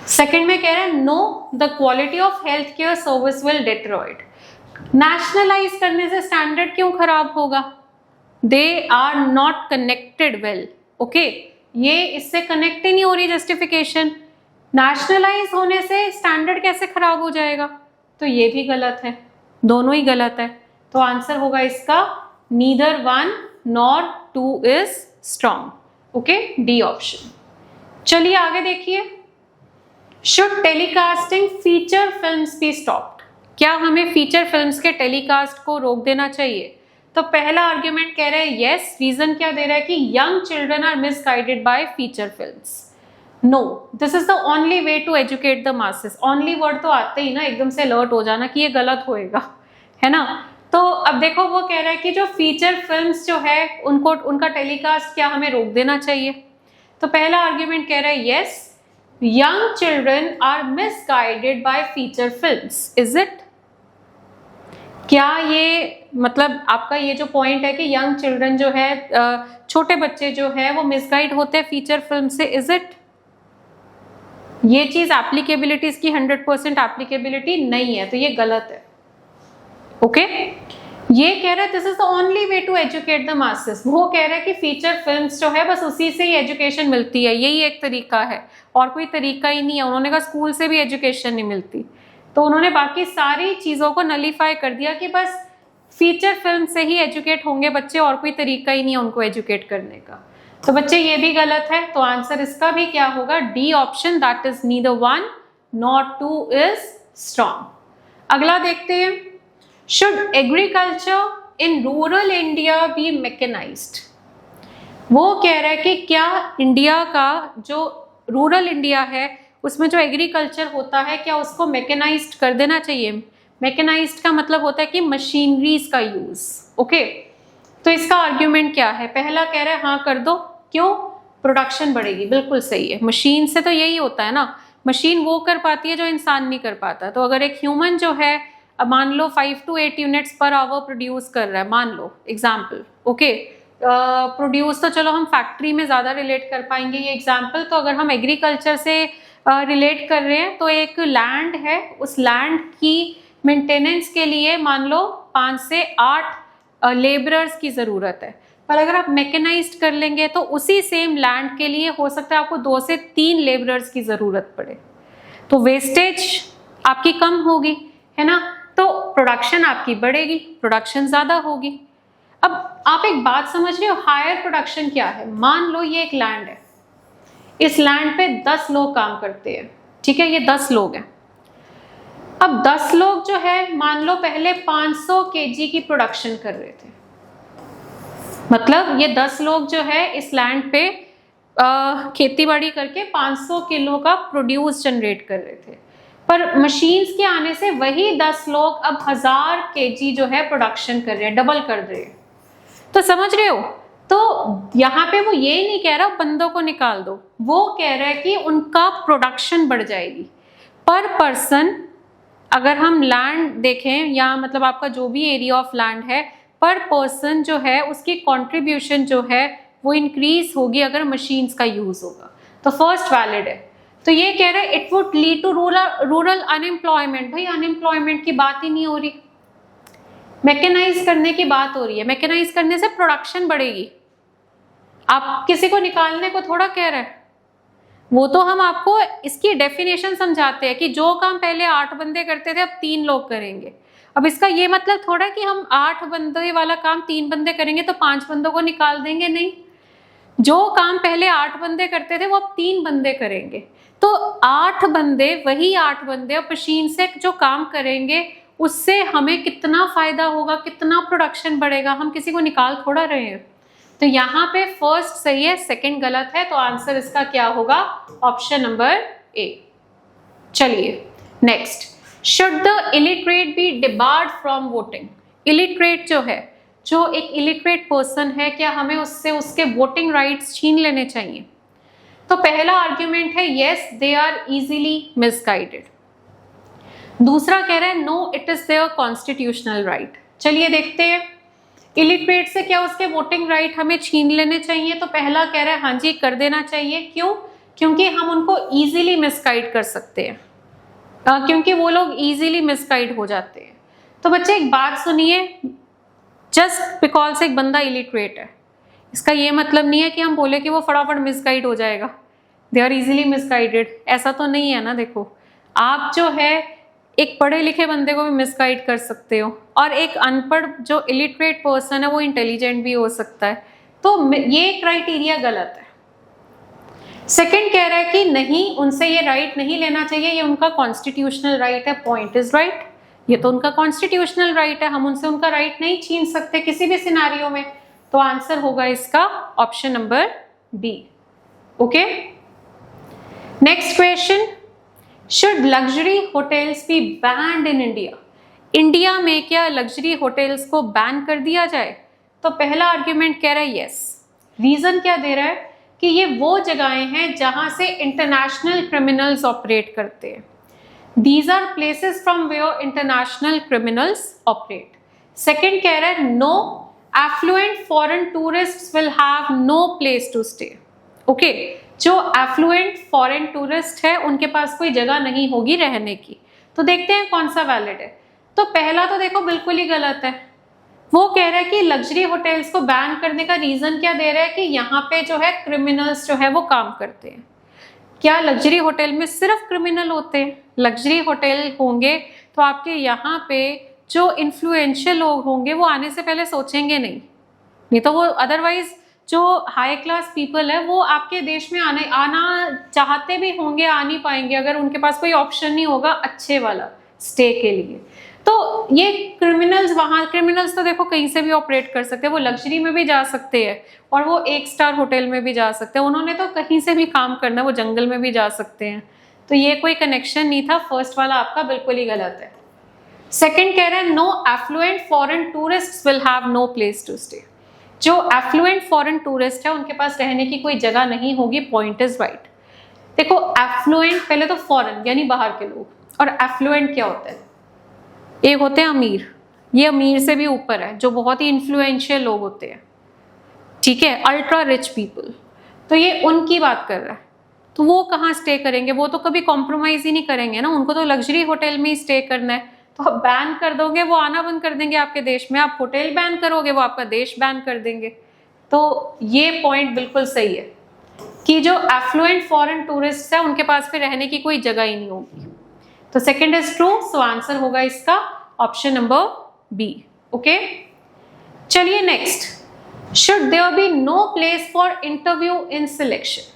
सेकंड में कह रहा है no, the quality of health care service will deteriorate. Nationalize करने से स्टैंडर्ड क्यों खराब होगा? They are not connected well. Okay, ये इससे कनेक्ट ही नहीं हो रही जस्टिफिकेशन। नेशनलाइज होने से स्टैंडर्ड कैसे खराब हो जाएगा? तो ये भी गलत है, दोनों ही गलत है। तो आंसर होगा इसका neither 1 nor 2 is strong. Okay, D option. चलिए आगे देखिए, should telecasting feature films be stopped, क्या हमें फीचर फिल्म्स के टेलीकास्ट को रोक देना चाहिए? तो पहला आर्ग्यूमेंट कह रहे हैं यस। रीजन क्या दे रहा है कि young children are misguided by feature films. No, this is the only way to educate the masses. Only word तो आते ही ना एकदम से अलर्ट हो जाना कि ये गलत होएगा, है ना। तो अब देखो वो कह रहा है कि जो फीचर फिल्म्स जो है उनको उनका टेलीकास्ट क्या हमें रोक देना चाहिए। तो पहला आर्ग्यूमेंट कह रहा है yes, young children are misguided by feature films. Is it? क्या ये मतलब आपका ये जो पॉइंट है कि यंग चिल्ड्रन जो है, छोटे बच्चे जो है वो मिसगाइड होते हैं फीचर फिल्म से, इज इट? ये चीज एप्लीकेबिलिटी इसकी 100% एप्लीकेबिलिटी नहीं है, तो ये गलत है। ओके ये कह रहा है this is the only way to educate the masses. वो कह रहा है कि फीचर फिल्म्स जो है बस उसी से ही एजुकेशन मिलती है, यही एक तरीका है और कोई तरीका ही नहीं है। उन्होंने कहा स्कूल से भी एजुकेशन नहीं मिलती, तो उन्होंने बाकी सारी चीज़ों को नलीफाई कर दिया कि बस फीचर फिल्म से ही एजुकेट होंगे बच्चे, और कोई तरीका ही नहीं है उनको एजुकेट करने का। तो बच्चे ये भी गलत है, तो आंसर इसका भी क्या होगा? D option, that is neither one not two is strong. अगला देखते हैं, should agriculture in rural India be mechanised. वो कह रहा है कि क्या इंडिया का जो रूरल इंडिया है उसमें जो एग्रीकल्चर होता है क्या उसको मैकेनाइज्ड कर देना चाहिए। मैकेनाइज्ड का मतलब होता है कि मशीनरीज का यूज। ओके तो इसका आर्ग्यूमेंट क्या है? पहला कह रहा है हाँ कर दो, क्यों? प्रोडक्शन बढ़ेगी, बिल्कुल सही है। मशीन से तो यही होता है ना, मशीन वो कर पाती है जो इंसान नहीं कर पाता। तो अगर एक ह्यूमन जो है अब मान लो 5 to 8 units per hour produce कर रहा है, मान लो एग्जाम्पल, ओके प्रोड्यूस तो चलो हम फैक्ट्री में ज़्यादा रिलेट कर पाएंगे ये एग्जाम्पल। तो अगर हम एग्रीकल्चर से रिलेट कर रहे हैं तो एक लैंड है, उस लैंड की मेंटेनेंस के लिए मान लो 5 से 8 लेबरर्स की ज़रूरत है। पर अगर आप मैकेनाइज्ड कर लेंगे तो उसी सेम लैंड के लिए हो सकता है आपको 2 से 3 लेबरर्स की ज़रूरत पड़े, तो वेस्टेज आपकी कम होगी, है ना। तो प्रोडक्शन आपकी बढ़ेगी, प्रोडक्शन ज़्यादा होगी। अब आप एक बात समझ रहे हो, हायर प्रोडक्शन क्या है? मान लो ये एक लैंड है, इस लैंड पे 10 लोग काम करते हैं, ठीक है, ये 10 लोग हैं। अब 10 लोग जो है मान लो पहले 500 केजी की प्रोडक्शन कर रहे थे, मतलब ये 10 लोग जो है इस लैंड पे खेती बाड़ी करके 500 किलो का प्रोड्यूस जनरेट कर रहे थे। पर मशीन्स के आने से वही 10 लोग अब 1000 केजी जो है प्रोडक्शन कर रहे हैं, डबल कर रहे हैं। तो समझ रहे हो, तो यहाँ पे वो ये नहीं कह रहा बंदों को निकाल दो, वो कह रहा है कि उनका प्रोडक्शन बढ़ जाएगी पर पर्सन। अगर हम लैंड देखें या मतलब आपका जो भी एरिया ऑफ लैंड है, पर पर्सन जो है उसकी कंट्रीब्यूशन जो है वो इंक्रीज होगी अगर मशीन्स का यूज होगा। तो फर्स्ट वैलिड है। तो ये कह रहा है it would lead to rural unemployment. भाई अनएम्प्लॉयमेंट की बात ही नहीं हो रही, मैकेनाइज करने की बात हो रही है। मैकेनाइज करने से प्रोडक्शन बढ़ेगी, आप किसी को निकालने को थोड़ा कह रहे हैं। वो तो हम आपको इसकी डेफिनेशन समझाते हैं कि जो काम पहले 8 बंदे करते थे अब 3 लोग करेंगे। अब इसका ये मतलब थोड़ा कि हम 8 बंदे वाला काम 3 बंदे करेंगे तो 5 बंदों को निकाल देंगे, नहीं। जो काम पहले 8 बंदे करते थे वो अब 3 बंदे करेंगे, तो 8 बंदे वही 8 बंदे अब मशीन से जो काम करेंगे उससे हमें कितना फायदा होगा, कितना प्रोडक्शन बढ़ेगा, हम किसी को निकाल थोड़ा रहे हैं। तो यहाँ पे फर्स्ट सही है, सेकंड गलत है, तो आंसर इसका क्या होगा? Option number A. चलिए next, should the illiterate be debarred from voting. Illiterate जो है, जो एक इलिटरेट पर्सन है, क्या हमें उससे उसके वोटिंग राइट्स छीन लेने चाहिए? तो पहला आर्ग्यूमेंट है yes, they are easily misguided. दूसरा कह रहा है no, it is their constitutional right. चलिए देखते हैं इलिटरेट से क्या उसके वोटिंग राइट हमें छीन लेने चाहिए। तो पहला कह रहा है हाँ जी कर देना चाहिए। क्यों? क्योंकि हम उनको इजीली मिसगाइड कर सकते हैं, क्योंकि वो लोग इजीली मिसगाइड हो जाते हैं। तो बच्चे एक बात सुनिए, जस्ट बिकॉज एक बंदा इलिटरेट है इसका ये मतलब नहीं है कि हम बोले कि वो फटाफट मिसगाइड हो जाएगा, दे आर इजीली मिसगाइडेड, ऐसा तो नहीं है ना। देखो आप जो है एक पढ़े लिखे बंदे को भी मिसगाइड कर सकते हो, और एक अनपढ़ जो इलिटरेट पर्सन है वो इंटेलिजेंट भी हो सकता है। तो ये क्राइटेरिया गलत है। सेकंड कह रहा है कि नहीं, उनसे ये राइट नहीं लेना चाहिए, ये उनका कॉन्स्टिट्यूशनल राइट है। पॉइंट इज राइट, ये तो उनका कॉन्स्टिट्यूशनल राइट है, हम उनसे उनका राइट नहीं छीन सकते किसी भी सिनारियो में। तो आंसर होगा इसका option number B. Okay next question, should luxury hotels be banned in India? India में क्या लग्जरी होटल्स को बैन कर दिया जाए? तो पहला आर्ग्यूमेंट कह रहा है यस। रीजन क्या दे रहा है कि ये वो जगहें हैं जहां से इंटरनेशनल क्रिमिनल्स ऑपरेट करते हैं। These are places from where international criminals operate. Second कह रहा है no affluent foreign tourists will have no place to stay. Okay, जो एफ्लुएंट फॉरेन टूरिस्ट है उनके पास कोई जगह नहीं होगी रहने की। तो देखते हैं कौन सा वैलिड है। तो पहला तो देखो बिल्कुल ही गलत है। वो कह रहा है कि लग्जरी होटल्स को बैन करने का रीजन क्या दे रहा है कि यहाँ पे जो है क्रिमिनल्स जो है वो काम करते हैं। क्या लग्जरी होटल में सिर्फ क्रिमिनल होते हैं? लग्जरी होटल होंगे तो आपके यहाँ पे जो इन्फ्लुएंशियल लोग होंगे वो आने से पहले सोचेंगे नहीं तो वो अदरवाइज जो हाई क्लास पीपल है वो आपके देश में आना चाहते भी होंगे, आ नहीं पाएंगे अगर उनके पास कोई ऑप्शन नहीं होगा अच्छे वाला स्टे के लिए। तो ये क्रिमिनल्स तो देखो कहीं से भी ऑपरेट कर सकते हैं, वो लग्जरी में भी जा सकते हैं और वो 1 स्टार होटल में भी जा सकते हैं, उन्होंने तो कहीं से भी काम करना है, वो जंगल में भी जा सकते हैं। तो ये कोई कनेक्शन नहीं था, फर्स्ट वाला आपका बिल्कुल ही गलत है। सेकंड कह रहा है no affluent foreign tourists will have no place to stay. जो एफ्लुएंट फॉरेन टूरिस्ट है उनके पास रहने की कोई जगह नहीं होगी, पॉइंट इज राइट। देखो एफ्लुएंट पहले तो फॉरेन यानी बाहर के लोग, और एफ्लुएंट क्या होता है? एक होते हैं अमीर, ये अमीर से भी ऊपर है, जो बहुत ही इन्फ्लुएंशियल लोग होते हैं, ठीक है, अल्ट्रा रिच पीपल। तो ये उनकी बात कर रहा है। तो वो कहाँ स्टे करेंगे? वो तो कभी कॉम्प्रोमाइज ही नहीं करेंगे ना, उनको तो लग्जरी होटल में ही स्टे करना है। तो आप बैन कर दोगे वो आना बंद कर देंगे आपके देश में, आप होटल बैन करोगे वो आपका देश बैन कर देंगे। तो ये पॉइंट बिल्कुल सही है कि जो एफ्लुएंट फॉरेन टूरिस्ट है उनके पास फिर रहने की कोई जगह ही नहीं होगी। तो second is true, so answer होगा इसका ऑप्शन नंबर बी। ओके, चलिए next, should there be no place for interview in selection?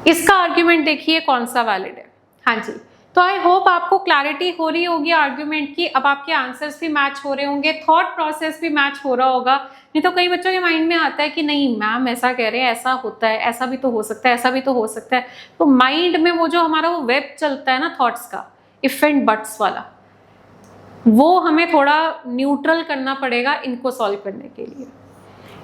इसका आर्ग्यूमेंट देखिए कौन सा वैलिड है। हाँ जी, तो आई होप आपको क्लैरिटी हो रही होगी आर्ग्यूमेंट की, अब आपके आंसर्स भी मैच हो रहे होंगे, थॉट प्रोसेस भी मैच हो रहा होगा। नहीं तो कई बच्चों के माइंड में आता है कि नहीं मैम ऐसा कह रहे हैं, ऐसा होता है, ऐसा भी तो हो सकता है, ऐसा भी तो हो सकता है। तो माइंड में वो जो हमारा वो वेब चलता है ना थॉट्स का, इफ एंड बट्स वाला, वो हमें थोड़ा न्यूट्रल करना पड़ेगा इनको सॉल्व करने के लिए।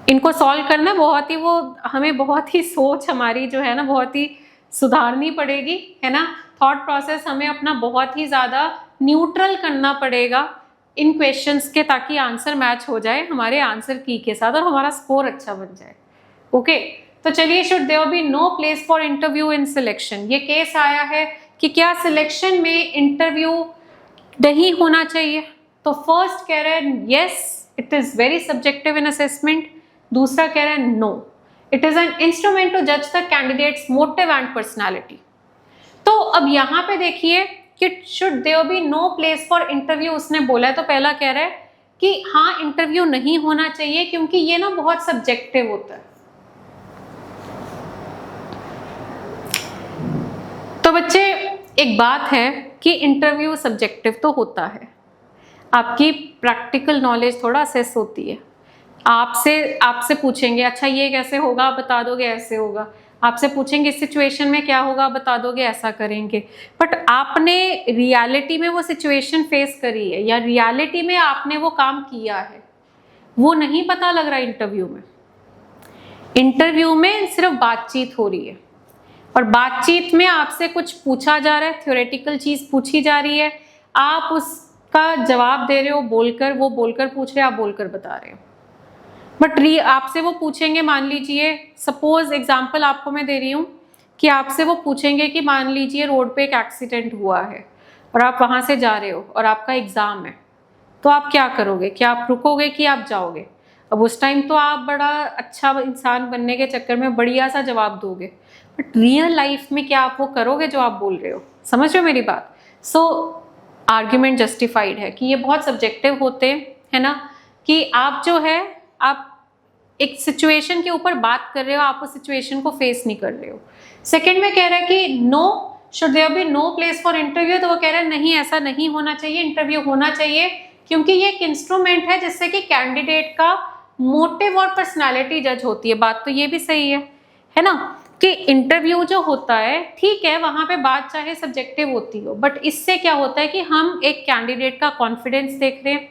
इनको सॉल्व करना बहुत ही हमें बहुत ही सोच हमारी जो है ना बहुत ही सुधारनी पड़ेगी, है ना। थॉट प्रोसेस हमें अपना बहुत ही ज़्यादा न्यूट्रल करना पड़ेगा इन क्वेश्चंस के, ताकि आंसर मैच हो जाए हमारे आंसर की के साथ और हमारा स्कोर अच्छा बन जाए। ओके, तो चलिए, should there be no place for interview in selection. ये केस आया है कि क्या सिलेक्शन में इंटरव्यू नहीं होना चाहिए। तो फर्स्ट कह रहे हैं yes it is very subjective in assessment, दूसरा कह रहे हैं no it is an instrument to जज the candidates motive and personality. तो अब यहाँ पे देखिए कि should there be no place for interview उसने बोला है, तो पहला कह रहा है कि हाँ इंटरव्यू नहीं होना चाहिए क्योंकि ये ना बहुत सब्जेक्टिव होता है। तो बच्चे एक बात है कि इंटरव्यू सब्जेक्टिव तो होता है, आपकी प्रैक्टिकल नॉलेज थोड़ा असेस होती है। आपसे पूछेंगे अच्छा ये कैसे होगा, आप बता दोगे ऐसे होगा। आपसे पूछेंगे इस सिचुएशन में क्या होगा, बता दोगे ऐसा करेंगे। बट आपने रियलिटी में वो सिचुएशन फेस करी है या रियलिटी में आपने वो काम किया है, वो नहीं पता लग रहा इंटरव्यू में। इंटरव्यू में सिर्फ बातचीत हो रही है और बातचीत में आपसे कुछ पूछा जा रहा है, थ्योरेटिकल चीज पूछी जा रही है, आप उसका जवाब दे रहे हो बोलकर, वो बोलकर पूछ रहे हो, आप बोलकर बता रहे हो। बट आपसे वो पूछेंगे, मान लीजिए सपोज एग्जांपल आपको मैं दे रही हूँ कि आपसे वो पूछेंगे कि मान लीजिए रोड पे एक एक्सीडेंट हुआ है और आप वहाँ से जा रहे हो और आपका एग्ज़ाम है, तो आप क्या करोगे? क्या आप रुकोगे कि आप जाओगे? अब उस टाइम तो आप बड़ा अच्छा इंसान बनने के चक्कर में बढ़िया सा जवाब दोगे, बट रियल लाइफ में क्या आप वो करोगे जो आप बोल रहे हो? समझ रहे हो मेरी बात? सो आर्ग्यूमेंट जस्टिफाइड है कि ये बहुत सब्जेक्टिव होते हैं, है ना, कि आप जो है आप एक सिचुएशन के ऊपर बात कर रहे हो, आप उस सिचुएशन को फेस नहीं कर रहे हो। सेकंड में कह रहा है कि no should there be no place for interview, तो वो कह रहा है नहीं ऐसा नहीं होना चाहिए, इंटरव्यू होना चाहिए क्योंकि ये एक इंस्ट्रूमेंट है जिससे कि कैंडिडेट का मोटिव और पर्सनालिटी जज होती है। बात तो ये भी सही है ना। कि इंटरव्यू जो होता है, ठीक है, वहां पे बात चाहे सब्जेक्टिव होती हो, बट इससे क्या होता है कि हम एक कैंडिडेट का कॉन्फिडेंस देख रहे हैं,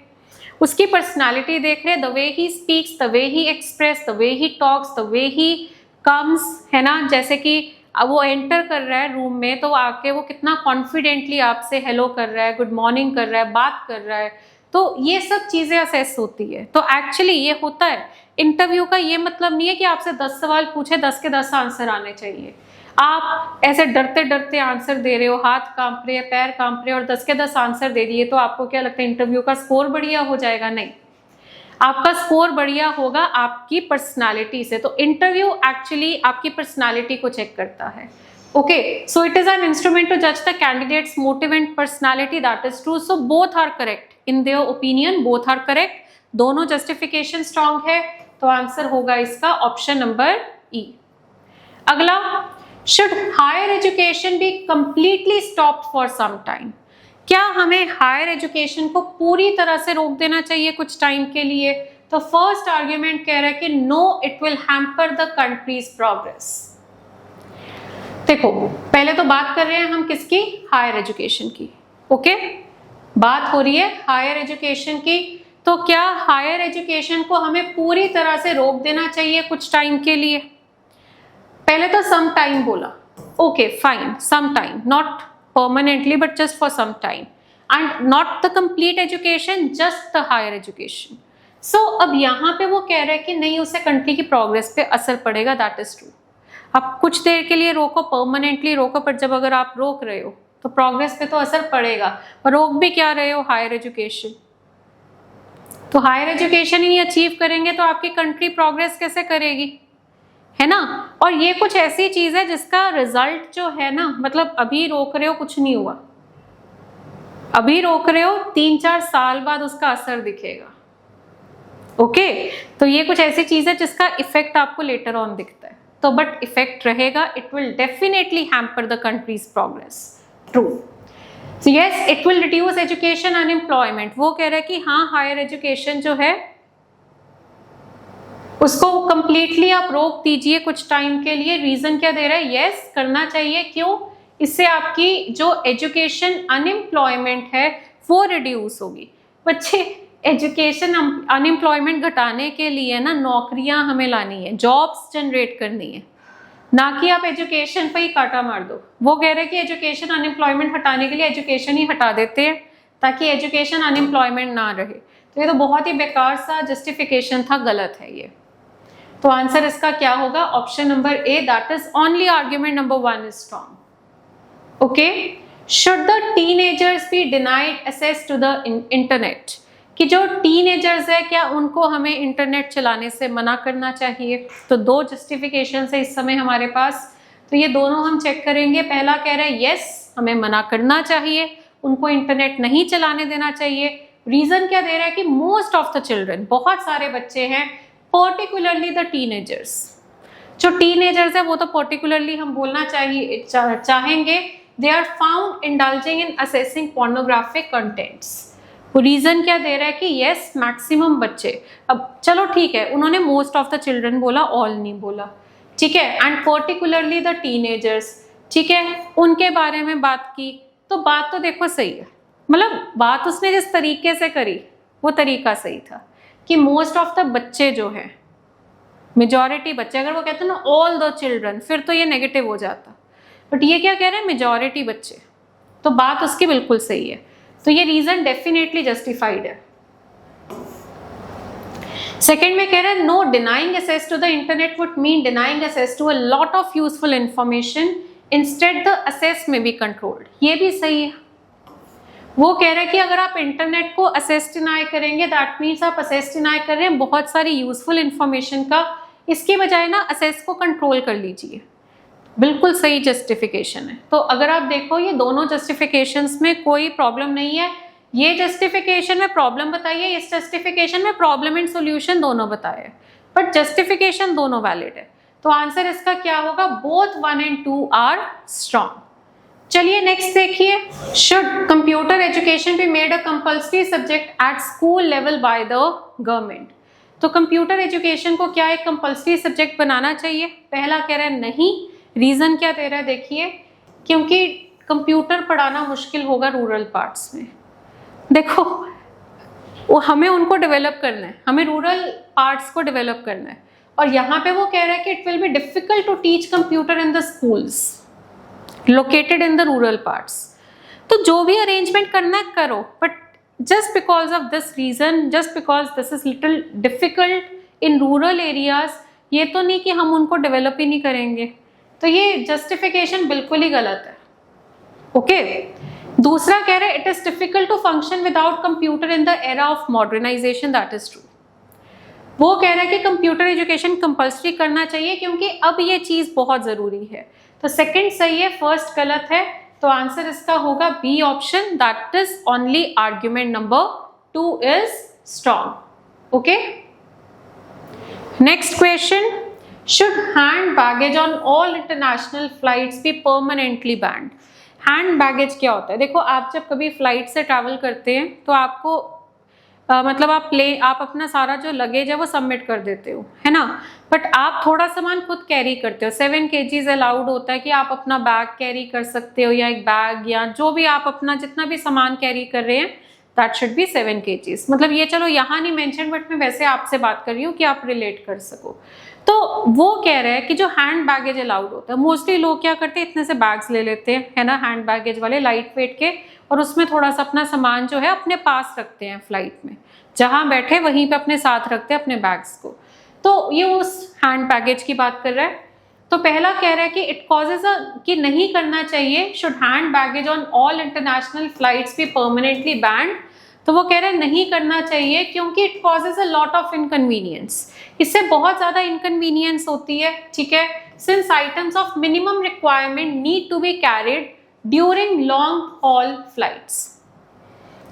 उसकी पर्सनालिटी देख रहे हैं, the way he speaks, the way he express, the way he talks, the way he comes, है ना। जैसे कि वो एंटर कर रहा है रूम में तो आके वो कितना कॉन्फिडेंटली आपसे हेलो कर रहा है, गुड मॉर्निंग कर रहा है, बात कर रहा है, तो ये सब चीजें असेस होती है। तो एक्चुअली ये होता है, इंटरव्यू का ये मतलब नहीं है कि आपसे 10 सवाल पूछे 10 के 10 आंसर आने चाहिए, आप ऐसे डरते डरते आंसर दे रहे हो, हाथ कांप रहे हैं, पैर कांप रहे हैं और 10 के 10 आंसर दे दिए, तो आपको क्या लगता है इंटरव्यू का स्कोर बढ़िया हो जाएगा? नहीं, आपका स्कोर बढ़िया होगा आपकी पर्सनालिटी से। तो इंटरव्यू एक्चुअली आपकी पर्सनालिटी को चेक करता है। Okay, so it is an instrument to जज the candidates motive and personality, that is true. So both are correct in their opinion, both are correct, दोनों जस्टिफिकेशन स्ट्रॉन्ग है, तो answer होगा इसका ऑप्शन नंबर ई। अगला, should higher education be completely stopped for some time? क्या हमें higher education को पूरी तरह से रोक देना चाहिए कुछ टाइम के लिए? तो फर्स्ट आर्ग्यूमेंट कह रहा है कि no, it will hamper the country's progress. देखो, पहले तो बात कर रहे हैं हम किसकी? हायर एजुकेशन की। ओके, बात हो रही है हायर एजुकेशन की, तो क्या हायर एजुकेशन को हमें पूरी तरह से रोक देना चाहिए कुछ टाइम के लिए? पहले तो सम टाइम बोला, okay fine, some time, not permanently but just for some time, and not the complete education, just the higher education. So अब यहाँ पे वो कह रहे हैं कि नहीं, उससे कंट्री की प्रोग्रेस पे असर पड़ेगा, that is true। आप कुछ देर के लिए रोको, परमानेंटली रोको, पर जब अगर आप रोक रहे हो तो प्रोग्रेस पे तो असर पड़ेगा। पर रोक भी क्या रहे हो? Higher education. तो हायर एजुकेशन ही नहीं अचीव करेंगे तो आपकी कंट्री प्रोग्रेस कैसे करेगी, है ना। और ये कुछ ऐसी चीज है जिसका रिजल्ट जो है ना, मतलब अभी रोक रहे हो कुछ नहीं हुआ, अभी रोक रहे हो 3-4 साल बाद उसका असर दिखेगा। ओके, तो ये कुछ ऐसी चीज है जिसका इफेक्ट आपको लेटर ऑन दिखता है, तो बट इफेक्ट रहेगा, it will definitely hamper the country's progress. True. So yes, it will reduce education unemployment. वो कह रहे हैं कि हाँ, हायर एजुकेशन जो है उसको कंप्लीटली आप रोक दीजिए कुछ टाइम के लिए। रीजन क्या दे रहा है? यस, करना चाहिए। क्यों? इससे आपकी जो एजुकेशन अनएम्प्लॉयमेंट है वो रिड्यूस होगी। बच्चे, एजुकेशन अनएम्प्लॉयमेंट घटाने के लिए ना नौकरियां हमें लानी है, जॉब्स जनरेट करनी है, ना कि आप एजुकेशन पे ही कांटा मार दो। वो कह रहे हैं कि एजुकेशन अनएम्प्लॉयमेंट हटाने के लिए एजुकेशन ही हटा देते हैं ताकि एजुकेशन अनएम्प्लॉयमेंट ना रहे। तो ये तो बहुत ही बेकार सा जस्टिफिकेशन था, गलत है ये। तो आंसर इसका क्या होगा? Option number A, that is only argument number 1 is strong. Okay, should the teenagers be denied access to the internet? कि जो टीनेजर्स है क्या उनको हमें इंटरनेट चलाने से मना करना चाहिए? तो दो जस्टिफिकेशन है इस समय हमारे पास, तो ये दोनों हम चेक करेंगे। पहला कह रहा है यस, हमें मना करना चाहिए, उनको इंटरनेट नहीं चलाने देना चाहिए। रीजन क्या दे रहा है कि मोस्ट ऑफ द चिल्ड्रन, बहुत सारे बच्चे हैं, पर्टिकुलरली द टीनेजर्स, जो टीनेजर्स है वो तो पर्टिकुलरली हम बोलना चाहेंगे, they are found indulging in accessing pornographic contents. Reason क्या दे रहा है कि यस, मैक्सिमम बच्चे। अब चलो ठीक है, उन्होंने मोस्ट ऑफ द चिल्ड्रन बोला, ऑल नहीं बोला, ठीक है, एंड पर्टिकुलरली द टीनेजर्स, ठीक है, उनके बारे में बात की। तो बात तो देखो सही है, मतलब बात उसने जिस तरीके से करी वो तरीका सही था कि मोस्ट ऑफ द बच्चे जो है, मेजॉरिटी बच्चे। अगर वो कहते हैं ना ऑल द चिल्ड्रन, फिर तो ये नेगेटिव हो जाता, बट ये क्या कह रहे हैं? मेजॉरिटी बच्चे, तो बात उसकी बिल्कुल सही है। तो ये रीजन डेफिनेटली जस्टिफाइड है। सेकेंड में कह रहे हैं no, denying access to the internet would mean denying access to a lot of useful information, instead the access में बी कंट्रोल्ड। ये भी सही है। वो कह रहे हैं कि अगर आप इंटरनेट को असेस डिनाई करेंगे, दैट मीन्स आप असेस डिनाई कर रहे हैं बहुत सारी यूजफुल इंफॉर्मेशन का, इसके बजाय ना असेस को कंट्रोल कर लीजिए। बिल्कुल सही जस्टिफिकेशन है। तो अगर आप देखो ये दोनों जस्टिफिकेशंस में कोई प्रॉब्लम नहीं है। ये जस्टिफिकेशन में प्रॉब्लम बताई है, इस जस्टिफिकेशन में प्रॉब्लम एंड सॉल्यूशन दोनों बताए हैं, बट जस्टिफिकेशन दोनों वैलिड है। तो आंसर इसका क्या होगा? Both 1 and 2 are strong. चलिए नेक्स्ट देखिए, should computer education be made a compulsory subject at school level by the government? तो कंप्यूटर एजुकेशन को क्या एक कंपल्सरी सब्जेक्ट बनाना चाहिए? पहला कह रहा है नहीं, रीजन क्या दे रहा है देखिए, क्योंकि कंप्यूटर पढ़ाना मुश्किल होगा रूरल पार्ट्स में। देखो वो हमें उनको डेवलप करना है, हमें रूरल पार्ट्स को डेवलप करना है, और यहाँ पे वो कह रहा है कि it will be difficult to teach computer in the schools located in the rural parts. तो जो भी अरेंजमेंट करना है करो, but just because of this reason, just because this is little difficult in rural areas, ये तो नहीं कि हम उनको डेवलप ही नहीं करेंगे। तो ये जस्टिफिकेशन बिल्कुल ही गलत है। ओके दूसरा कह रहे it is difficult to function without computer in the era of modernisation, that is true. वो कह रहा है कि कंप्यूटर एजुकेशन कंपल्सरी करना चाहिए क्योंकि अब ये चीज बहुत जरूरी है। तो सेकंड सही है, फर्स्ट गलत है। तो आंसर इसका होगा B option, that is only argument number 2 is strong. Okay next question, should hand baggage on all international flights be permanently banned? Hand baggage क्या होता है? देखो आप जब कभी फ्लाइट से ट्रैवल करते हैं तो आपको मतलब आप अपना सारा जो लगेज है वो सबमिट कर देते हो, है ना, बट आप थोड़ा सामान खुद कैरी करते हो। 7 kg अलाउड होता है कि आप अपना बैग कैरी कर सकते हो, या एक बैग या जो भी आप अपना जितना भी सामान कैरी कर रहे हैं दैट शुड बी 7 kg। मतलब ये चलो यहाँ नहीं मेंशन, बट मैं वैसे आपसे बात कर रही हूँ कि आप रिलेट कर सको। तो वो कह रहे हैं कि जो हैंड बैगेज अलाउड होता है, मोस्टली लोग क्या करते हैं इतने से बैग्स ले लेते हैं, है ना, हैंड बैगेज वाले लाइट वेट के, और उसमें थोड़ा सा अपना सामान जो है अपने पास रखते हैं फ्लाइट में, जहां बैठे वहीं पे अपने साथ रखते हैं अपने बैग्स को। तो ये उस हैंड बैगेज की बात कर रहा है। तो पहला कह रहा है कि इट कॉजेज कि नहीं करना चाहिए, should hand baggage on all international flights be permanently banned. तो वो कह रहे हैं नहीं करना चाहिए क्योंकि it causes a lot of inconvenience, इससे बहुत ज्यादा इनकन्वीनियंस होती है, ठीक है, since items of minimum requirement need to be carried during long haul flights.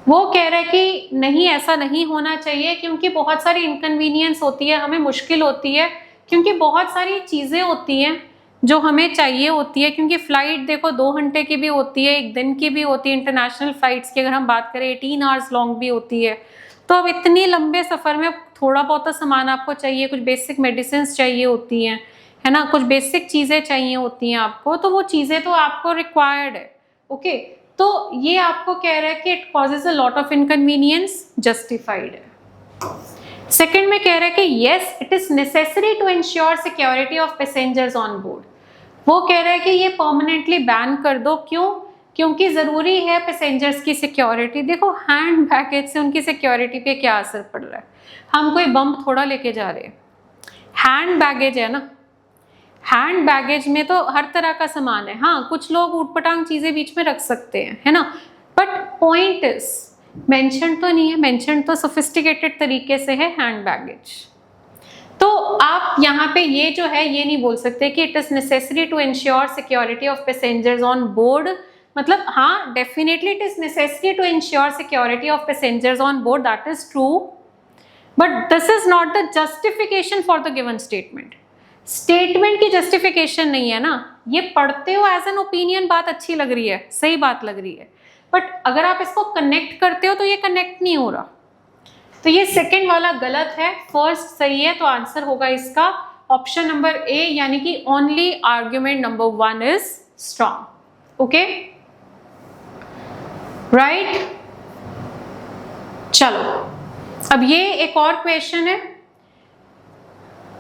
वो कह रहे हैं कि नहीं, ऐसा नहीं होना चाहिए क्योंकि बहुत सारी इनकन्वीनियंस होती है, हमें मुश्किल होती है, क्योंकि बहुत सारी चीज़ें होती हैं जो हमें चाहिए होती है, क्योंकि फ़्लाइट देखो 2 घंटे की भी होती है, 1 दिन की भी होती है। इंटरनेशनल फ़्लाइट्स की अगर हम बात करें 18 आवर्स लॉन्ग भी होती है। तो अब इतनी लंबे सफ़र में थोड़ा बहुत तो सामान आपको चाहिए, कुछ बेसिक मेडिसिन चाहिए होती हैं, है ना, कुछ बेसिक चीज़ें चाहिए होती हैं आपको, तो वो चीज़ें तो आपको रिक्वायर्ड है। ओके तो ये आपको कह रहा है कि it causes a lot of inconvenience, justified है। सेकेंड में कह रहा है कि yes it is necessary to ensure security of passengers on board. वो कह रहा है कि ये परमानेंटली बैन कर दो, क्यों? क्योंकि जरूरी है पैसेंजर्स की सिक्योरिटी। देखो हैंड बैगेज से उनकी सिक्योरिटी पे क्या असर पड़ रहा है, हम कोई बम थोड़ा लेके जा रहे हैं, हैंड बैगेज है ना, हैंड बैगेज में तो हर तरह का सामान है। हाँ कुछ लोग ऊटपटांग चीजें बीच में रख सकते हैं, है ना, बट पॉइंट इज मेंशन तो नहीं है, मेंशन तो सोफिस्टिकेटेड तरीके से है हैंड बैगेज। तो आप यहाँ पे ये जो है ये नहीं बोल सकते कि it is necessary to ensure security of passengers on board. मतलब हाँ definitely it is necessary to ensure security of passengers on board, that is true, but this is not the justification for the given statement. Statement की justification नहीं है ना, ये पढ़ते हो as an opinion, बात अच्छी लग रही है, सही बात लग रही है, बट अगर आप इसको कनेक्ट करते हो तो ये कनेक्ट नहीं हो रहा। तो ये सेकंड वाला गलत है, फर्स्ट सही है। तो आंसर होगा इसका ऑप्शन नंबर ए, यानी कि only argument number 1 is strong. Okay right, चलो अब ये एक और क्वेश्चन है,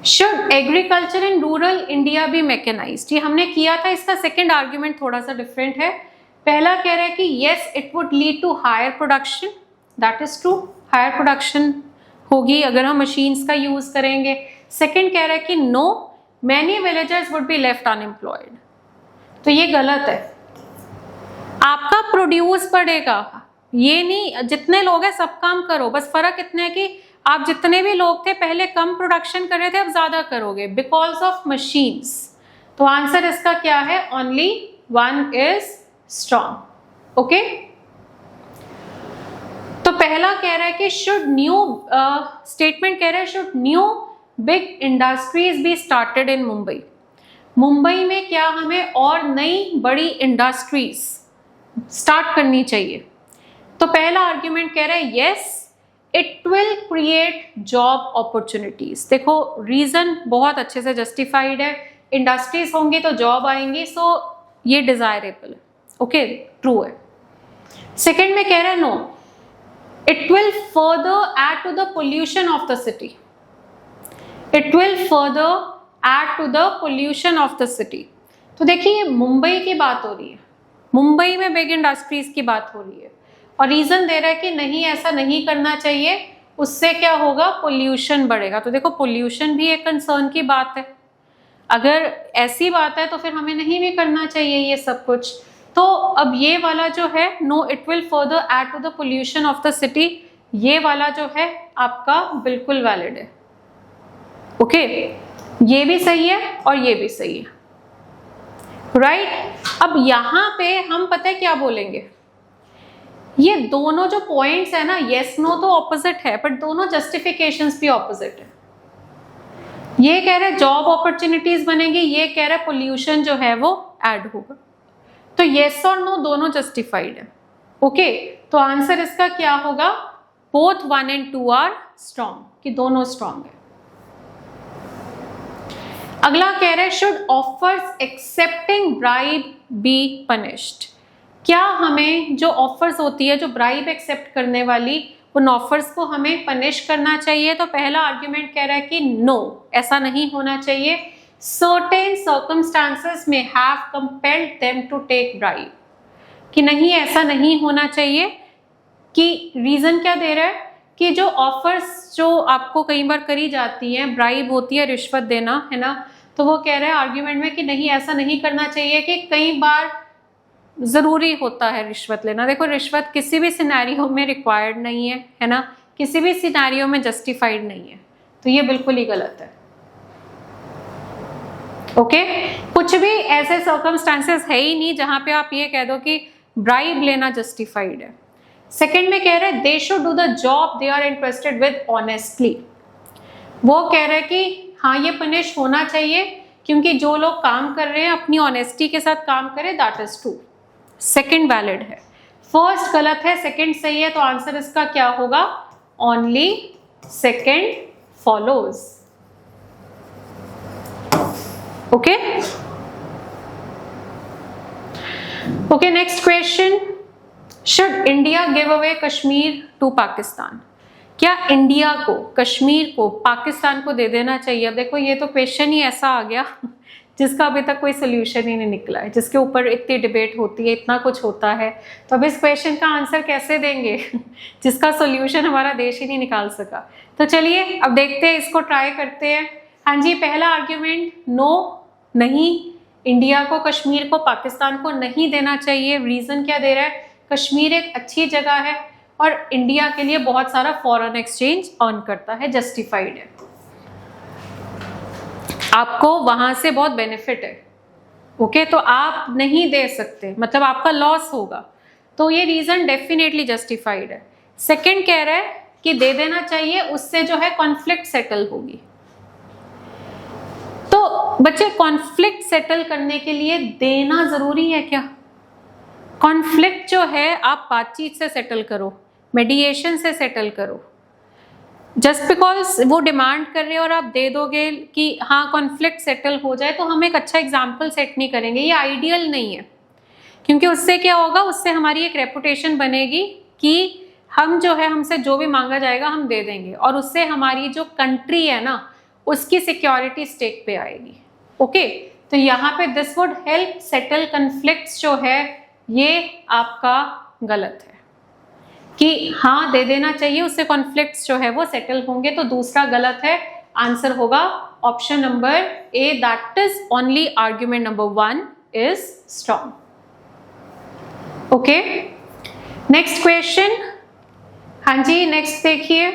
should agriculture in rural India be mechanised? ये हमने किया था, इसका सेकंड आर्ग्यूमेंट थोड़ा सा डिफरेंट है। पहला कह रहा है कि yes it would lead to higher production, that is true, higher production होगी अगर हम मशीन्स का यूज करेंगे। सेकंड कह रहा है कि know many villagers would be left unemployed, तो ये गलत है। आपका प्रोड्यूस बढ़ेगा, ये नहीं जितने लोग हैं सब काम करो, बस फर्क इतना है कि आप जितने भी लोग थे पहले कम प्रोडक्शन कर रहे थे, अब ज्यादा करोगे बिकॉज ऑफ मशीन्स। तो आंसर इसका क्या है, ओनली 1 इज स्ट्रॉन्ग। ओके तो पहला कह रहा है कि शुड न्यू स्टेटमेंट कह रहा है should new big industries be started in Mumbai. Mumbai में क्या हमें और नई बड़ी इंडस्ट्रीज स्टार्ट करनी चाहिए? तो पहला आर्ग्यूमेंट कह रहा है yes it will create job opportunities. देखो रीजन बहुत अच्छे से जस्टिफाइड है इंडस्ट्रीज होंगी तो जॉब आएंगी, सो ये डिजायरेबल है। ओके, ट्रू है। सेकेंड में कह रहा है no, it will further add to the pollution of the city. It will further add to the pollution of the city. तो देखिए मुंबई की बात हो रही है, मुंबई में बिग इंडस्ट्रीज की बात हो रही है और रीजन दे रहा है कि नहीं ऐसा नहीं करना चाहिए, उससे क्या होगा, पोल्यूशन बढ़ेगा। तो देखो पोल्यूशन भी एक कंसर्न की बात है, अगर ऐसी बात है तो फिर हमें नहीं भी करना चाहिए ये सब कुछ। तो अब ये वाला जो है no it will further add to the pollution of the city, ये वाला जो है आपका बिल्कुल वैलिड है। ओके, ये भी सही है और ये भी सही है, राइट। अब यहां पे हम पता है क्या बोलेंगे, ये दोनों जो पॉइंट्स है ना, यस नो तो ऑपोजिट है बट दोनों जस्टिफिकेशंस भी ऑपोजिट है। ये कह रहा है जॉब अपॉर्चुनिटीज बनेंगी, ये कह रहा है पोल्यूशन जो है वो ऐड होगा। तो यस और नो दोनों जस्टिफाइड है। ओके, तो आंसर इसका क्या होगा, बोथ 1 and 2 आर स्ट्रॉन्ग, कि दोनों स्ट्रॉन्ग है। अगला कह रहा है should offers accepting bribe be punished. क्या हमें जो ऑफर्स होती है, जो ब्राइब एक्सेप्ट करने वाली, उन ऑफर्स को हमें पनिश करना चाहिए? तो पहला आर्ग्यूमेंट कह रहा है कि नो, ऐसा नहीं होना चाहिए। सर्टेन सर्कमस्टांसेस में have compelled them to take bribe, कि नहीं ऐसा नहीं होना चाहिए। कि रीजन क्या दे रहा है कि जो ऑफर्स जो आपको कई बार करी जाती हैं, ब्राइब होती है रिश्वत देना, है ना, तो वो कह रहे हैं आर्ग्यूमेंट में कि नहीं ऐसा नहीं करना चाहिए, कि कई बार जरूरी होता है रिश्वत लेना। देखो रिश्वत किसी भी सिनेरियो में रिक्वायर्ड नहीं है ना, किसी भी सिनेरियो में जस्टिफाइड नहीं है, तो ये बिल्कुल ही गलत है। ओके, कुछ भी ऐसे सर्कमस्टांसेस है ही नहीं जहां पे आप ये कह दो कि ब्राइब लेना जस्टिफाइड है। सेकंड में कह रहे हैं they should do the job they are interested with honestly. वो कह रहे हैं कि हाँ ये पनिश होना चाहिए, क्योंकि जो लोग काम कर रहे हैं अपनी ऑनेस्टी के साथ काम करें, that is true. Second valid है, फर्स्ट गलत है, सेकंड सही है। तो आंसर इसका क्या होगा, only second follows. Okay okay, next question, should India give away Kashmir to Pakistan. क्या इंडिया को, कश्मीर को पाकिस्तान को दे देना चाहिए? अब देखो ये तो क्वेश्चन ही ऐसा आ गया जिसका अभी तक कोई सोल्यूशन ही नहीं निकला है, जिसके ऊपर इतनी डिबेट होती है, इतना कुछ होता है, तो अब इस क्वेश्चन का आंसर कैसे देंगे जिसका सोल्यूशन हमारा देश ही नहीं निकाल सका। तो चलिए अब देखते हैं, इसको ट्राई करते हैं। हाँ जी, पहला आर्ग्यूमेंट नो, नहीं, इंडिया को कश्मीर को पाकिस्तान को नहीं देना चाहिए। रीजन क्या दे रहा है, कश्मीर एक अच्छी जगह है और इंडिया के लिए बहुत सारा फॉरेन एक्सचेंज अर्न करता है, जस्टिफाइड है, आपको वहां से बहुत बेनिफिट है। ओके, तो आप नहीं दे सकते, मतलब आपका लॉस होगा, तो ये रीजन डेफिनेटली जस्टिफाइड है। सेकंड कह रहा है कि दे देना चाहिए, उससे जो है कॉन्फ्लिक्ट सेटल होगी। तो बच्चे कॉन्फ्लिक्ट सेटल करने के लिए देना जरूरी है क्या? कॉन्फ्लिक्ट जो है आप बातचीत से सेटल करो, मेडिएशन से सेटल करो। जस्ट बिकॉज वो डिमांड कर रहे हैं और आप दे दोगे कि हाँ कॉन्फ्लिक्ट सेटल हो जाए, तो हम एक अच्छा एग्जाम्पल सेट नहीं करेंगे, ये आइडियल नहीं है। क्योंकि उससे क्या होगा, उससे हमारी एक रेपुटेशन बनेगी कि हम जो है, हमसे जो भी मांगा जाएगा हम दे देंगे, और उससे हमारी जो कंट्री है ना उसकी सिक्योरिटी स्टेक पे आएगी। ओके, तो यहाँ पे this would help settle conflicts जो है, ये आपका गलत है कि हाँ दे देना चाहिए, उससे कॉन्फ्लिक्ट्स जो है वो सेटल होंगे। तो दूसरा गलत है, आंसर होगा option number A, that is only argument number 1 is strong. Okay, next question. हाँ जी, नेक्स्ट देखिए,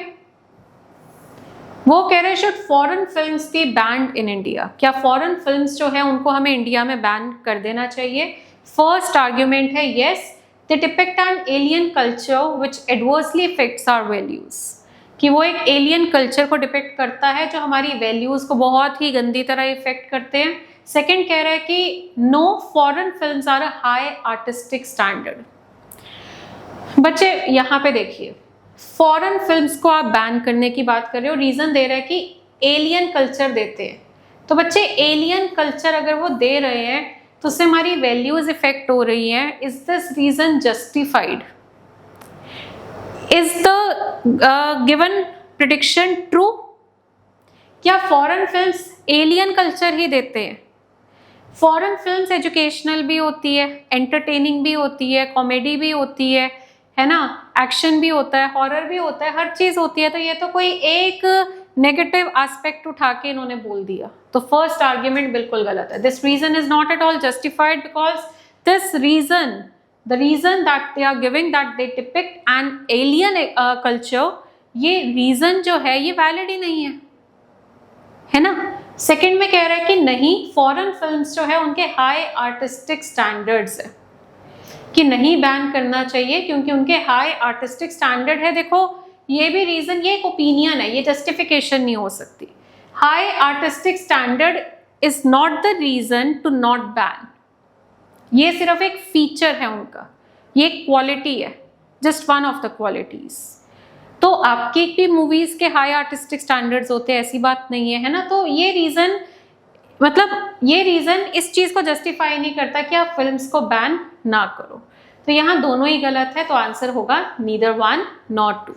वो कह रहे हैं should foreign films be banned in India. क्या फॉरेन फिल्म्स जो है उनको हमें इंडिया में बैन कर देना चाहिए? फर्स्ट आर्ग्यूमेंट है yes, they depict an alien culture which adversely affects our values, कि वो एक एलियन कल्चर को डिपिक्ट करता है जो हमारी वैल्यूज को बहुत ही गंदी तरह इफेक्ट करते हैं। सेकंड कह रहा है कि no foreign films are a high artistic standard. बच्चे यहाँ पे देखिए, फॉरेन फिल्म्स को आप बैन करने की बात कर रहे हो, रीजन दे रहा है कि एलियन कल्चर देते हैं, तो बच्चे एलियन कल्चर अगर वो दे रहे हैं तो उससे हमारी वैल्यूज इफेक्ट हो रही हैं. Is this reason justified? Is the given prediction true? क्या फॉरेन फिल्म्स एलियन कल्चर ही देते हैं? फॉरेन फिल्म्स एजुकेशनल भी होती है, एंटरटेनिंग भी होती है, कॉमेडी भी होती है ना, एक्शन भी होता है, हॉरर भी होता है, हर चीज होती है. तो ये तो कोई एक नेगेटिव एस्पेक्ट उठा के इन्होंने बोल दिया. तो फर्स्ट आर्ग्यूमेंट बिल्कुल गलत है. This reason is not at all justified because this reason, the reason that they are giving that they depict an alien culture, ये रीजन जो है ये वैलिड ही नहीं है ना. सेकंड में कह रहा है कि नहीं, फॉरेन फिल्म्स जो है उनके हाई आर्टिस्टिक स्टैंडर्ड्स है, कि नहीं बैन करना चाहिए क्योंकि उनके हाई आर्टिस्टिक स्टैंडर्ड है. देखो ये भी रीजन, ये एक ओपिनियन है, ये जस्टिफिकेशन नहीं हो सकती. High artistic standard is not the reason to not ban. ये सिर्फ एक फीचर है उनका, ये एक क्वालिटी है, just one of the qualities. तो आपकी भी मूवीज के हाई आर्टिस्टिक स्टैंडर्ड्स होते हैं, ऐसी बात नहीं है ना. तो ये रीजन, मतलब ये रीजन इस चीज को जस्टिफाई नहीं करता कि आप फिल्म्स को बैन ना करो. तो यहाँ दोनों ही गलत है, तो आंसर होगा नीदर वन नॉर टू.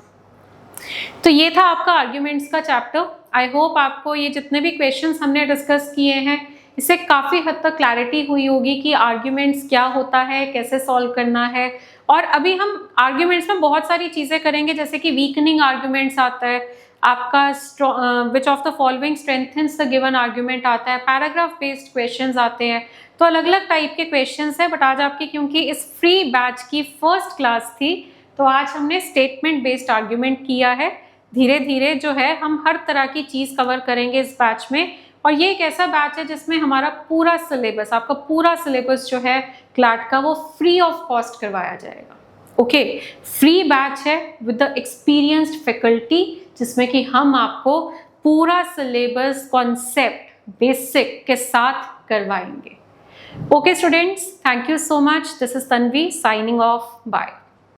तो ये था आपका आर्ग्यूमेंट्स का चैप्टर. आई होप आपको ये जितने भी क्वेश्चंस हमने डिस्कस किए हैं इससे काफ़ी हद तक क्लैरिटी हुई होगी कि आर्ग्यूमेंट्स क्या होता है, कैसे सॉल्व करना है. और अभी हम आर्ग्यूमेंट्स में बहुत सारी चीज़ें करेंगे, जैसे कि वीकनिंग आर्ग्यूमेंट्स आता है आपका, which of the following strengthens the given argument आता है, पैराग्राफ बेस्ड क्वेश्चंस आते हैं. तो अलग अलग टाइप के क्वेश्चंस हैं. बट आज आपकी क्योंकि इस फ्री बैच की फर्स्ट क्लास थी तो आज हमने स्टेटमेंट बेस्ड आर्ग्यूमेंट किया है. धीरे धीरे जो है हम हर तरह की चीज़ कवर करेंगे इस बैच में. और ये एक ऐसा बैच है जिसमें हमारा पूरा सिलेबस, आपका पूरा सिलेबस जो है क्लैट का, वो फ्री ऑफ कॉस्ट करवाया जाएगा. ओके, फ्री बैच है विद द एक्सपीरियंस्ड फैकल्टी, जिसमें कि हम आपको पूरा सिलेबस कॉन्सेप्ट बेसिक के साथ करवाएंगे. Okay students, thank you so much. This is Tanvi signing off. Bye.